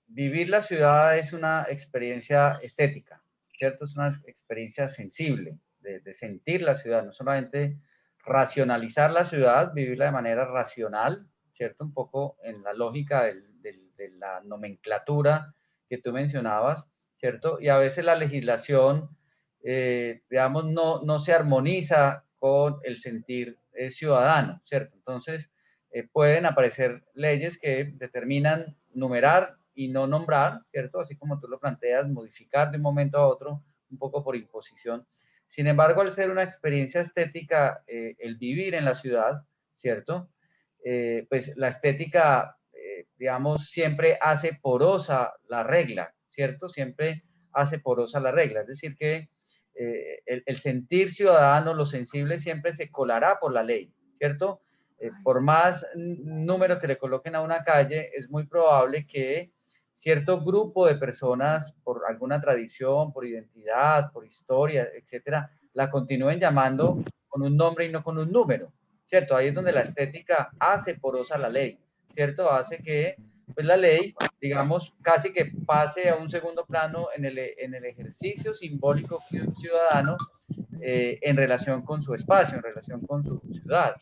vivir la ciudad es una experiencia estética, ¿cierto? Es una experiencia sensible de sentir la ciudad, no solamente racionalizar la ciudad, vivirla de manera racional, ¿cierto? Un poco en la lógica de la nomenclatura que tú mencionabas, ¿cierto? Y a veces la legislación, digamos, no se armoniza con el sentir ciudadano, ¿cierto? Entonces, pueden aparecer leyes que determinan numerar y no nombrar, ¿cierto? Así como tú lo planteas, modificar de un momento a otro, un poco por imposición. Sin embargo, al ser una experiencia estética, el vivir en la ciudad, ¿cierto? Pues la estética, digamos, siempre hace porosa la regla, ¿cierto? Siempre hace porosa la regla. Es decir, que el sentir ciudadano, lo sensible, siempre se colará por la ley, ¿cierto? Por más número que le coloquen a una calle, es muy probable que cierto grupo de personas, por alguna tradición, por identidad, por historia, etcétera, la continúen llamando con un nombre y no con un número, ¿cierto? Ahí es donde la estética hace porosa la ley, ¿cierto? Hace que pues, la ley, digamos, casi que pase a un segundo plano en el ejercicio simbólico ciudadano en relación con su espacio, en relación con su ciudad.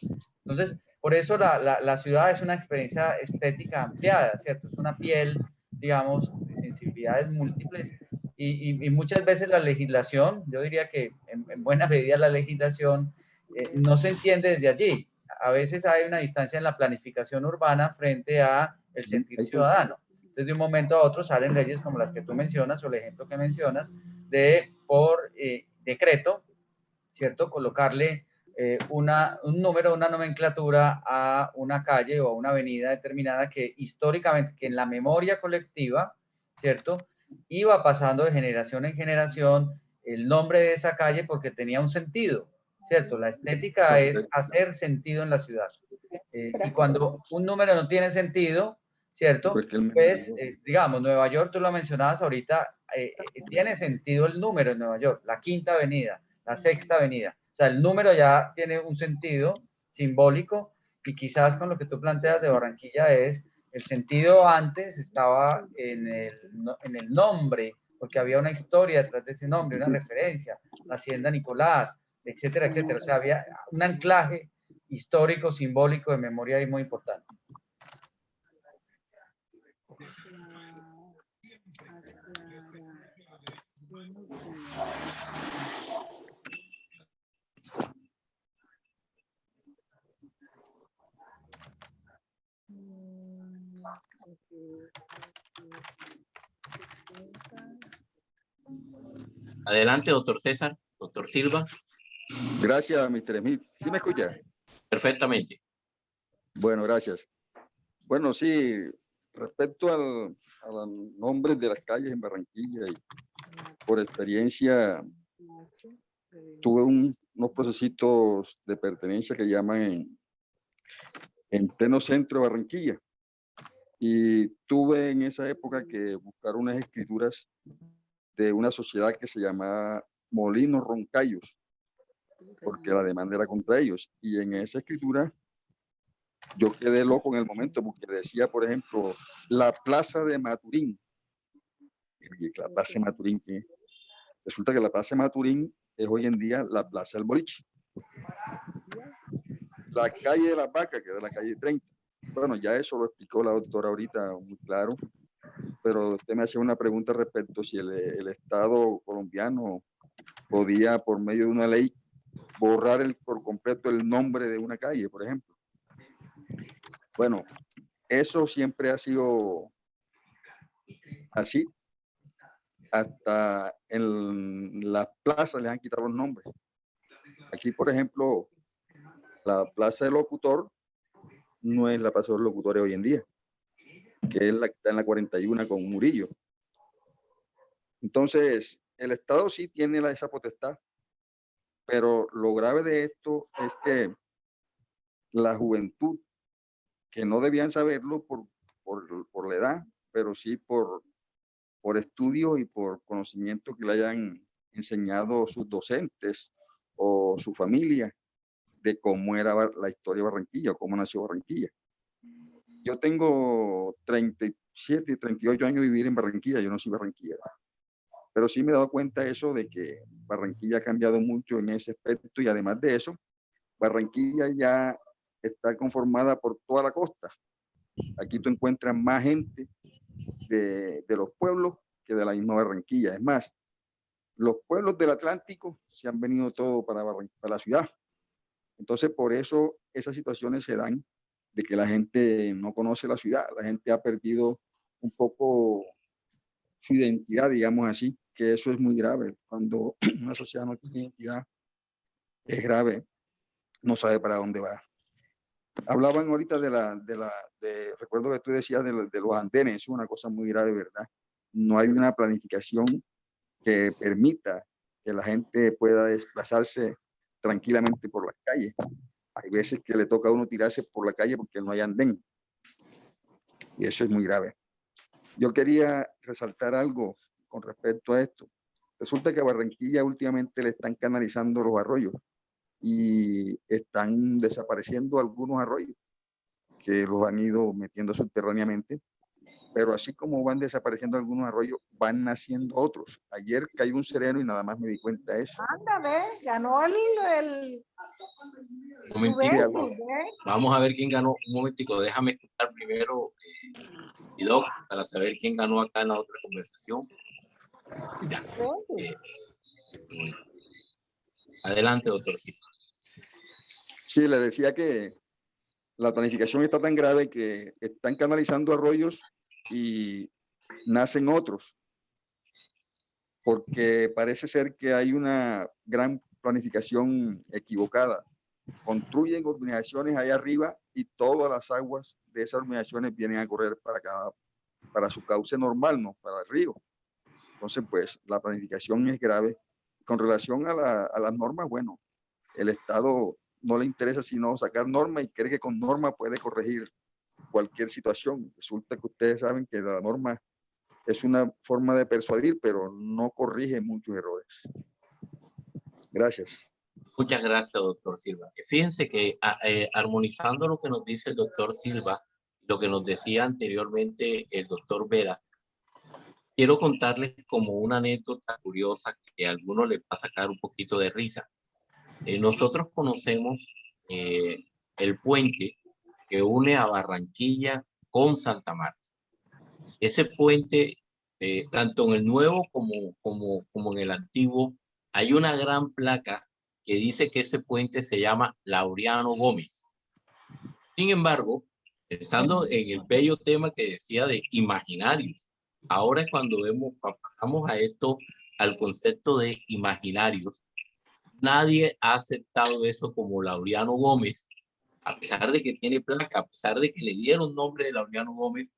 Entonces, por eso la ciudad es una experiencia estética ampliada, ¿cierto? Es una piel, digamos, de sensibilidades múltiples y muchas veces la legislación, yo diría que en buena medida la legislación no se entiende desde allí. A veces hay una distancia en la planificación urbana frente a el sentir ciudadano. Entonces, de un momento a otro salen leyes como las que tú mencionas o el ejemplo que mencionas de por decreto, ¿cierto? Colocarle un número, una nomenclatura a una calle o a una avenida determinada que históricamente, que en la memoria colectiva, ¿cierto? Iba pasando de generación en generación el nombre de esa calle porque tenía un sentido, ¿cierto? La estética es hacer sentido en la ciudad. Y cuando un número no tiene sentido, ¿cierto? Pues, digamos, Nueva York, tú lo mencionabas ahorita, tiene sentido el número en Nueva York, la Quinta Avenida, la Sexta Avenida. O sea, el número ya tiene un sentido simbólico y quizás con lo que tú planteas de Barranquilla es el sentido antes estaba en el nombre, porque había una historia detrás de ese nombre, una referencia, la Hacienda Nicolás, etcétera, etcétera. O sea, había un anclaje histórico, simbólico, de memoria ahí muy importante. Adelante, doctor César, doctor Silva. Gracias, Mr. Smith. ¿Sí me escucha? Perfectamente. Bueno, gracias. Bueno, sí, respecto a los nombres de las calles en Barranquilla, y por experiencia, tuve unos procesitos de pertenencia que llaman en pleno centro de Barranquilla. Y tuve en esa época que buscar unas escrituras de una sociedad que se llamaba Molinos Roncayos, porque la demanda era contra ellos. Y en esa escritura yo quedé loco en el momento porque decía, por ejemplo, la Plaza de Maturín. Y la Plaza de Maturín, ¿qué? Resulta que la Plaza de Maturín es hoy en día la Plaza del Boliche. La calle de la Vaca, que era la calle 30. Bueno, ya eso lo explicó la doctora ahorita muy claro, pero usted me hacía una pregunta respecto si el Estado colombiano podía, por medio de una ley, borrar por completo el nombre de una calle, por ejemplo. Bueno, eso siempre ha sido así. Hasta en las plazas les han quitado los nombres. Aquí, por ejemplo, la Plaza del Locutor no es la Plaza de los Locutores hoy en día, que es la que está en la 41 con Murillo. Entonces, el Estado sí tiene esa potestad, pero lo grave de esto es que la juventud, que no debían saberlo por la edad, pero sí por estudio y por conocimiento que le hayan enseñado sus docentes o su familia de cómo era la historia de Barranquilla o cómo nació Barranquilla. Yo tengo 37, 38 años de vivir en Barranquilla, yo no soy barranquillero, pero sí me he dado cuenta de eso, de que Barranquilla ha cambiado mucho en ese aspecto y además de eso, Barranquilla ya está conformada por toda la costa. Aquí tú encuentras más gente de los pueblos que de la misma Barranquilla. Es más, los pueblos del Atlántico se han venido todos para la ciudad. Entonces, por eso esas situaciones se dan de que la gente no conoce la ciudad, la gente ha perdido un poco su identidad, digamos así, que eso es muy grave. Cuando una sociedad no tiene identidad, es grave, no sabe para dónde va. Hablaban ahorita recuerdo que tú decías de los andenes, es una cosa muy grave, ¿verdad? No hay una planificación que permita que la gente pueda desplazarse tranquilamente por las calles. Hay veces que le toca a uno tirarse por la calle porque no hay andén. Y eso es muy grave. Yo quería resaltar algo con respecto a esto. Resulta que a Barranquilla últimamente le están canalizando los arroyos y están desapareciendo algunos arroyos que los han ido metiendo subterráneamente, pero así como van desapareciendo algunos arroyos, van naciendo otros. Ayer cayó un sereno y nada más me di cuenta de eso. Ándale, ganó el... Un momentico, vamos a ver quién ganó. Un momentico, déjame escuchar primero y Doc, para saber quién ganó acá en la otra conversación. Ya. Adelante, doctor. Sí, le decía que la planificación está tan grave que están canalizando arroyos y nacen otros, porque parece ser que hay una gran planificación equivocada. Construyen urbanizaciones ahí arriba y todas las aguas de esas urbanizaciones vienen a correr para su cauce normal, no para el río. Entonces, pues, la planificación es grave. Con relación a las normas, bueno, el Estado no le interesa sino sacar normas y cree que con norma puede corregir cualquier situación. Resulta que ustedes saben que la norma es una forma de persuadir, pero no corrige muchos errores. Gracias. Muchas gracias, doctor Silva. Fíjense que armonizando lo que nos dice el doctor Silva, lo que nos decía anteriormente el doctor Vera, quiero contarles como una anécdota curiosa que a algunos les va a sacar un poquito de risa. Nosotros conocemos el puente que une a Barranquilla con Santa Marta. Ese puente, tanto en el nuevo como en el antiguo, hay una gran placa que dice que ese puente se llama Laureano Gómez. Sin embargo, pensando en el bello tema que decía de imaginarios, ahora es cuando pasamos a esto, al concepto de imaginarios. Nadie ha aceptado eso como Laureano Gómez, a pesar de que tiene placa, a pesar de que le dieron nombre de Laureano Gómez,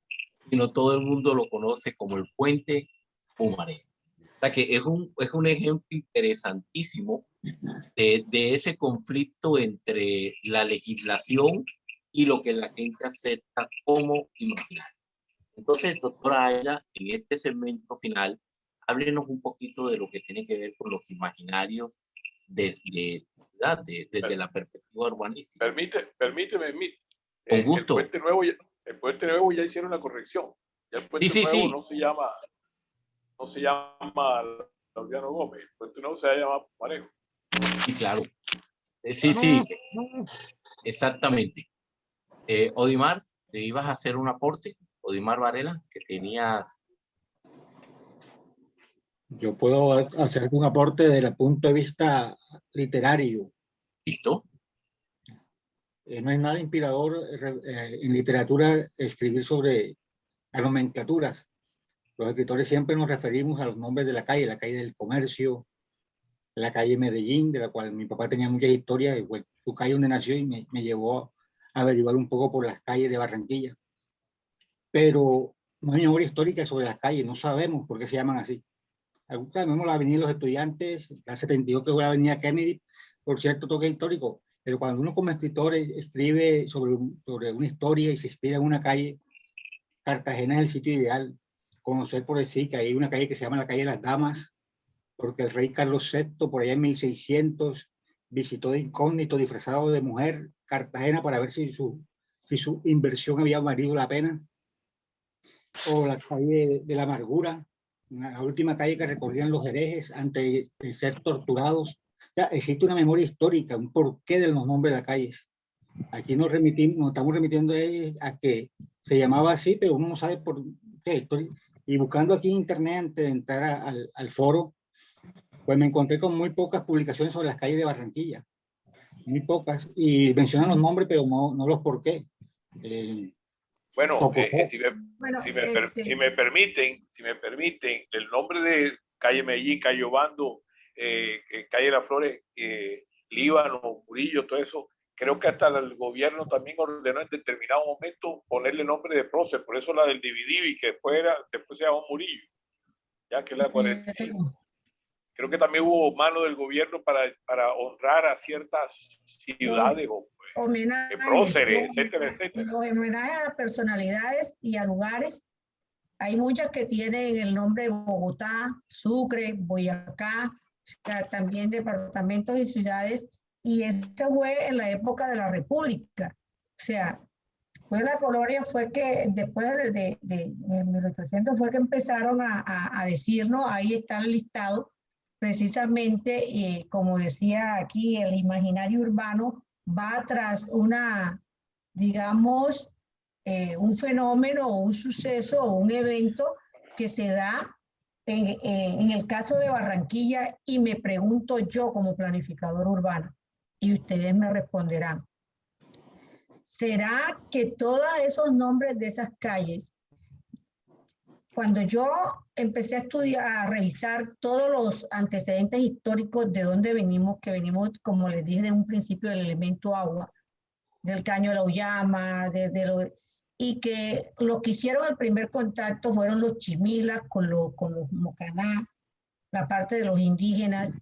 sino todo el mundo lo conoce como el puente Pumarejo. O sea que es un ejemplo interesantísimo de ese conflicto entre la legislación y lo que la gente acepta como imaginario. Entonces, doctora Aida, en este segmento final, háblenos un poquito de lo que tiene que ver con los imaginarios desde la perspectiva urbanística. Permíteme. Con gusto. El puente nuevo ya hicieron la corrección. Ya el puente nuevo no se llama Laureano Gómez. El puente nuevo se llama Pumarejo. Sí, claro. Sí, exactamente. Odimar, ¿te ibas a hacer un aporte? Odimar Varela, que tenías... Yo puedo hacer un aporte desde el punto de vista literario. ¿Listo? No es nada inspirador en literatura escribir sobre las nomenclaturas. Los escritores siempre nos referimos a los nombres de la calle del Comercio, la calle Medellín, de la cual mi papá tenía muchas historias, y bueno, su calle donde nació, y me llevó a averiguar un poco por las calles de Barranquilla. Pero no hay memoria histórica sobre las calles, no sabemos por qué se llaman así. Sabemos la avenida de los Estudiantes, la 72, que es la avenida Kennedy, por cierto, toque histórico, pero cuando uno como escritor escribe sobre una historia y se inspira en una calle, Cartagena es el sitio ideal. Conocer por decir que hay una calle que se llama la calle de las Damas, porque el rey Carlos VI, por allá en 1600, visitó de incógnito, disfrazado de mujer, Cartagena para ver si su inversión había valido la pena. O la calle de la Amargura, la última calle que recorrían los herejes antes de ser torturados. Ya existe una memoria histórica, un porqué de los nombres de las calles. Aquí nos estamos remitiendo a que se llamaba así, pero uno no sabe por qué. Y buscando aquí en internet antes de entrar al foro, pues me encontré con muy pocas publicaciones sobre las calles de Barranquilla. Muy pocas. Y mencionan los nombres, pero no los por qué. Si me permiten, el nombre de calle Medellín, calle Obando, calle Las Flores, Líbano, Murillo, todo eso, creo que hasta el gobierno también ordenó en determinado momento ponerle nombre de prócer, por eso la del Dividivi, que después se llamó Murillo, ya que es la 45. Creo que también hubo mano del gobierno para honrar a ciertas ciudades o próceres, etcétera. Los homenajes a las personalidades y a lugares. Hay muchas que tienen el nombre de Bogotá, Sucre, Boyacá, también departamentos y ciudades. Y esto fue en la época de la República. O sea, fue la colonia, fue que después de 1800 fue que empezaron a decirnos, ahí está el listado, precisamente, como decía aquí, el imaginario urbano va tras digamos, un fenómeno o un suceso o un evento que se da en el caso de Barranquilla, y me pregunto yo como planificador urbano, y ustedes me responderán. ¿Será que todos esos nombres de esas calles, cuando yo empecé a estudiar, a revisar todos los antecedentes históricos de dónde venimos, que venimos, como les dije de un principio, del elemento agua, del caño de la Uyama, y que lo que hicieron el primer contacto fueron los chimilas con los mocaná, la parte de los indígenas,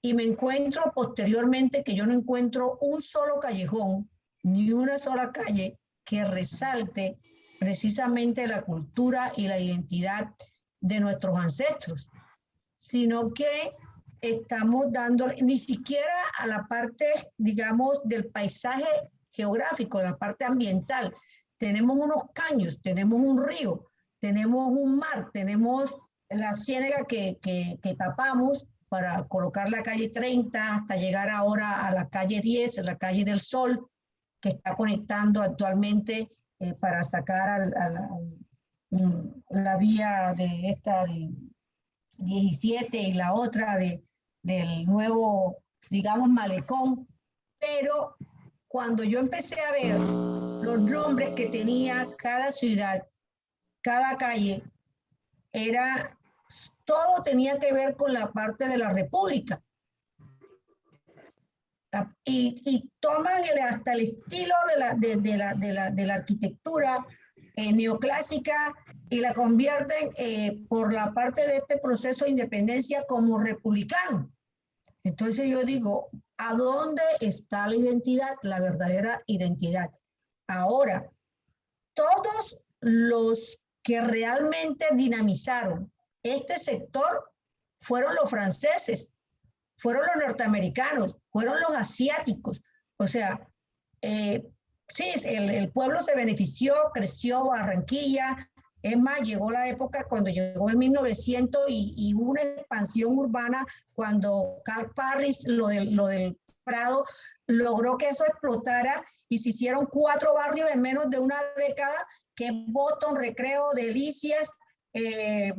y me encuentro posteriormente que yo no encuentro un solo callejón, ni una sola calle que resalte precisamente la cultura y la identidad de nuestros ancestros, sino que estamos dándole, ni siquiera a la parte, digamos, del paisaje geográfico, la parte ambiental. Tenemos unos caños, tenemos un río, tenemos un mar, tenemos la ciénaga que tapamos para colocar la calle 30 hasta llegar ahora a la calle 10, la calle del Sol, que está conectando actualmente para sacar la vía de esta de 17 y la otra del nuevo, digamos, malecón. Pero cuando yo empecé a ver los nombres que tenía cada ciudad, cada calle, todo tenía que ver con la parte de la República. Y toman hasta el estilo de la arquitectura neoclásica y la convierten por la parte de este proceso de independencia como republicano. Entonces yo digo, ¿a dónde está la identidad, la verdadera identidad? Ahora, todos los que realmente dinamizaron este sector fueron los franceses, fueron los norteamericanos, fueron los asiáticos. O sea, sí, el pueblo se benefició, creció Barranquilla. Es más, llegó la época cuando llegó el 1900 y hubo una expansión urbana cuando Carl Parris, lo del Prado, logró que eso explotara y se hicieron 4 barrios en menos de una década, que es Boston, Recreo, Delicias, el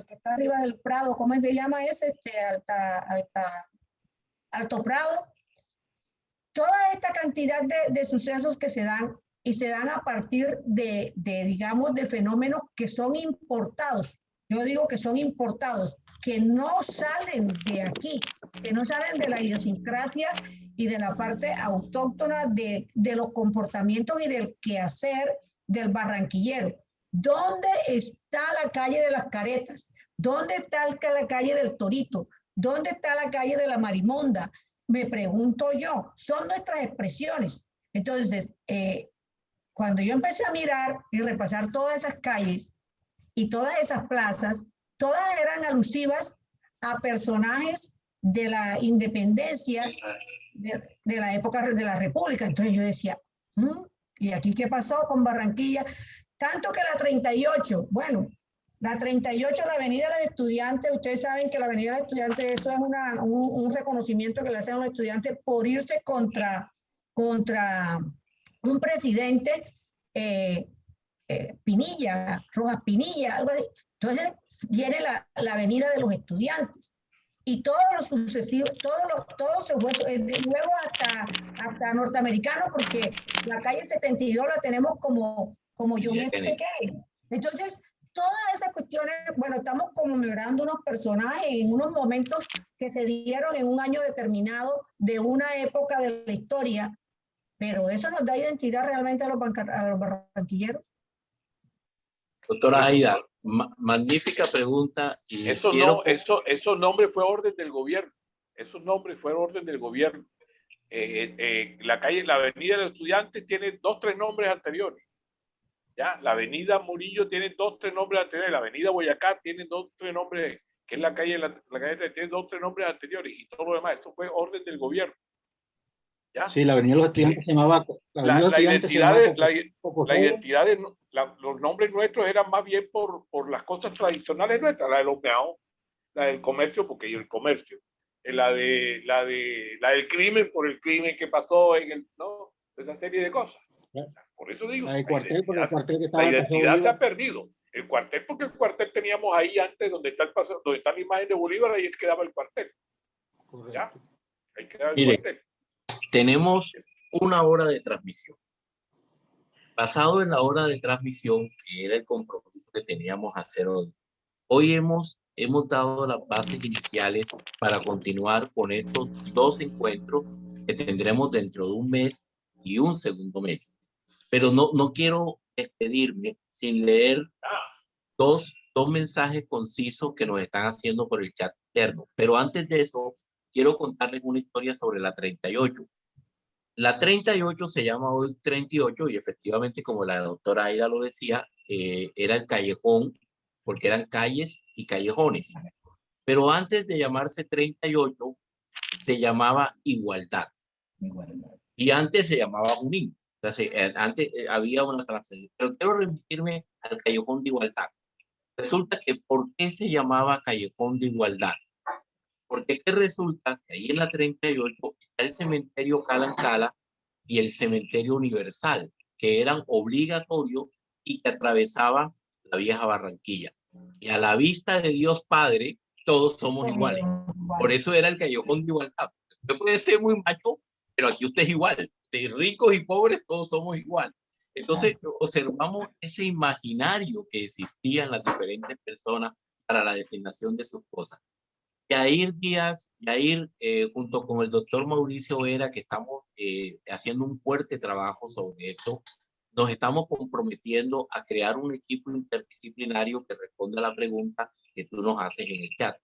que está arriba del Prado, ¿cómo se llama ese? Alto Prado. Toda esta cantidad de sucesos que se dan, y se dan a partir digamos, de fenómenos que son importados. Yo digo que son importados, que no salen de aquí, que no salen de la idiosincrasia y de la parte autóctona de los comportamientos y del quehacer del barranquillero. ¿Dónde está la calle de las Caretas? ¿Dónde está la calle del Torito? ¿Dónde está la calle de la Marimonda? Me pregunto yo. Son nuestras expresiones. Entonces, cuando yo empecé a mirar y repasar todas esas calles y todas esas plazas, todas eran alusivas a personajes de la independencia de la época de la República. Entonces yo decía, ¿y aquí qué pasó con Barranquilla? Tanto que la 38, bueno, la 38, la Avenida de los Estudiantes, ustedes saben que la Avenida de los Estudiantes, eso es un reconocimiento que le hacen a los estudiantes por irse contra un presidente, Pinilla, Rojas Pinilla, algo así. Entonces viene la Avenida de los Estudiantes. Y todo lo sucesivo, todo se fue luego hasta norteamericano, porque la calle 72 la tenemos como John F. Kennedy. Entonces, todas esas cuestiones, bueno, estamos conmemorando unos personajes en unos momentos que se dieron en un año determinado de una época de la historia, pero ¿eso nos da identidad realmente a los barranquilleros? Doctora Aida, magnífica pregunta. Y esos nombres fue orden del gobierno. Esos nombres fueron orden del gobierno. La Avenida de los Estudiantes tiene 2 o 3 nombres anteriores. ¿Ya? La Avenida Murillo tiene 2 o 3 nombres anteriores. La Avenida Boyacá tiene 2 o 3 nombres, que es la calle tiene 2 o 3 nombres anteriores. Y todo lo demás, esto fue orden del gobierno. ¿Ya? Sí, la Avenida de los Estudiantes se llamaba. Los nombres nuestros eran más bien por las cosas tradicionales nuestras, la de los meados, la del comercio, porque hay el comercio, la del crimen, por el crimen que pasó ¿no? Esa serie de cosas. Por eso digo, la identidad se ha perdido. El cuartel, porque el cuartel teníamos ahí antes, donde está la imagen de Bolívar, ahí quedaba el cuartel. Correcto. ¿Ya? Ahí quedaba el cuartel. tenemos 1 hora de transmisión. Basado en la hora de transmisión, que era el compromiso que teníamos a hacer hoy hemos dado las bases iniciales para continuar con estos 2 encuentros que tendremos dentro de 1 mes y un segundo mes. Pero no quiero despedirme sin leer dos mensajes concisos que nos están haciendo por el chat interno. Pero antes de eso, quiero contarles una historia sobre la 38. La 38 se llama hoy 38 y efectivamente, como la doctora Aida lo decía, era el callejón, porque eran calles y callejones. Pero antes de llamarse 38, se llamaba Igualdad. Y antes se llamaba Junín. Entonces, antes había una transferencia. Pero quiero remitirme al Callejón de Igualdad. Resulta que, ¿por qué se llamaba Callejón de Igualdad? Porque que resulta que ahí en la 38 está el cementerio Calancala y el cementerio Universal, que eran obligatorios y que atravesaban la vieja Barranquilla. Y a la vista de Dios Padre, todos somos iguales. Por eso era el Callejón de Igualdad. Usted puede ser muy macho, pero aquí usted es igual. Ricos y pobres, todos somos iguales. Entonces, observamos ese imaginario que existía en las diferentes personas para la designación de sus cosas. Yair Díaz, junto con el doctor Mauricio Vera, que estamos haciendo un fuerte trabajo sobre esto, nos estamos comprometiendo a crear un equipo interdisciplinario que responda a la pregunta que tú nos haces en el chat.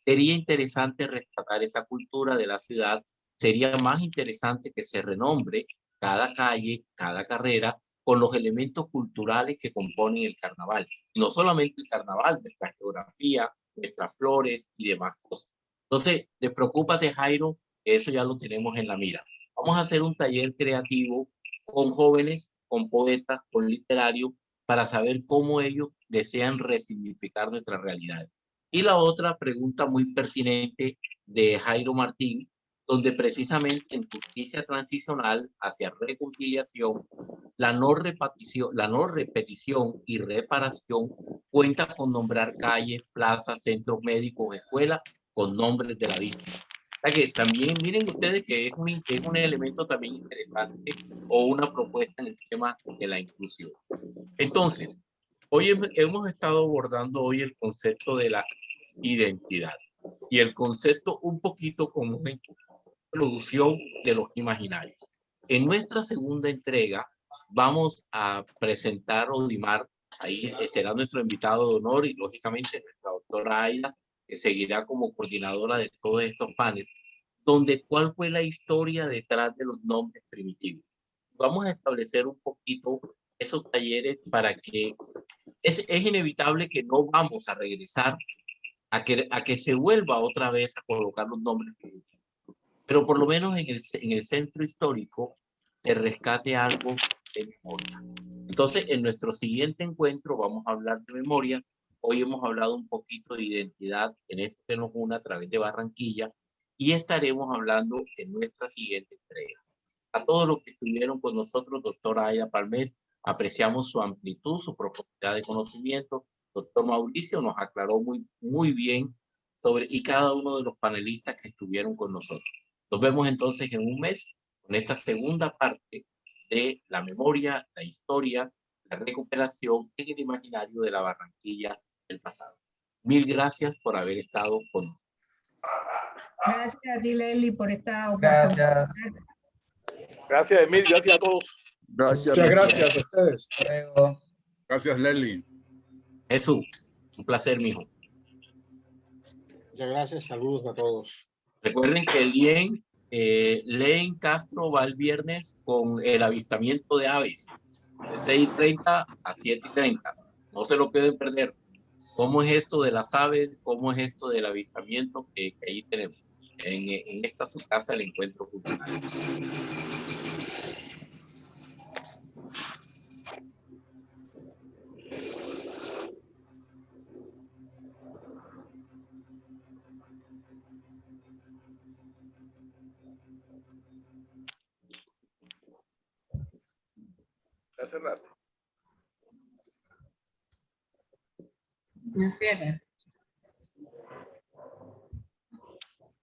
Sería interesante rescatar esa cultura de la ciudad. Sería más interesante que se renombre cada calle, cada carrera, con los elementos culturales que componen el carnaval. No solamente el carnaval, nuestra geografía, nuestras flores y demás cosas. Entonces, despreocúpate, Jairo, que eso ya lo tenemos en la mira. Vamos a hacer un taller creativo con jóvenes, con poetas, con literarios, para saber cómo ellos desean resignificar nuestra realidad. Y la otra pregunta muy pertinente de Jairo Martín, donde precisamente en justicia transicional hacia reconciliación, la no repetición y reparación cuenta con nombrar calles, plazas, centros médicos, escuelas con nombres de la víctima. O sea que también miren ustedes que es un elemento también interesante o una propuesta en el tema de la inclusión. Entonces, hoy hemos estado abordando hoy el concepto de la identidad y el concepto un poquito como una introducción de los imaginarios. En nuestra segunda entrega vamos a presentar Odimar, ahí será nuestro invitado de honor y lógicamente nuestra doctora Aida, que seguirá como coordinadora de todos estos paneles, donde cuál fue la historia detrás de los nombres primitivos. Vamos a establecer un poquito esos talleres para que es inevitable que no vamos a regresar a que se vuelva otra vez a colocar los nombres primitivos. Pero por lo menos en el centro histórico se rescate algo de memoria. Entonces, en nuestro siguiente encuentro vamos a hablar de memoria. Hoy hemos hablado un poquito de identidad en esto que nos une a través de Barranquilla y estaremos hablando en nuestra siguiente entrega. A todos los que estuvieron con nosotros, doctora Aida Palmer, apreciamos su amplitud, su profundidad de conocimiento. Doctor Mauricio nos aclaró muy bien sobre y cada uno de los panelistas que estuvieron con nosotros. Nos vemos entonces en un mes con esta segunda parte de la memoria, la historia, la recuperación en el imaginario de la Barranquilla del pasado. Mil gracias por haber estado con nosotros. Gracias a ti, Leslie, por esta oportunidad. Gracias, Emil. Gracias a todos. Gracias. Muchas gracias a ustedes. Luego. Gracias, Leslie. Jesús, un placer, mijo. Muchas gracias, saludos a todos. Recuerden que Leen Castro va el viernes con el avistamiento de aves, de 6:30 a 7:30. No se lo pueden perder. ¿Cómo es esto de las aves? ¿Cómo es esto del avistamiento que ahí tenemos? En esta su casa, el encuentro cultural. Hace rato. No cierra.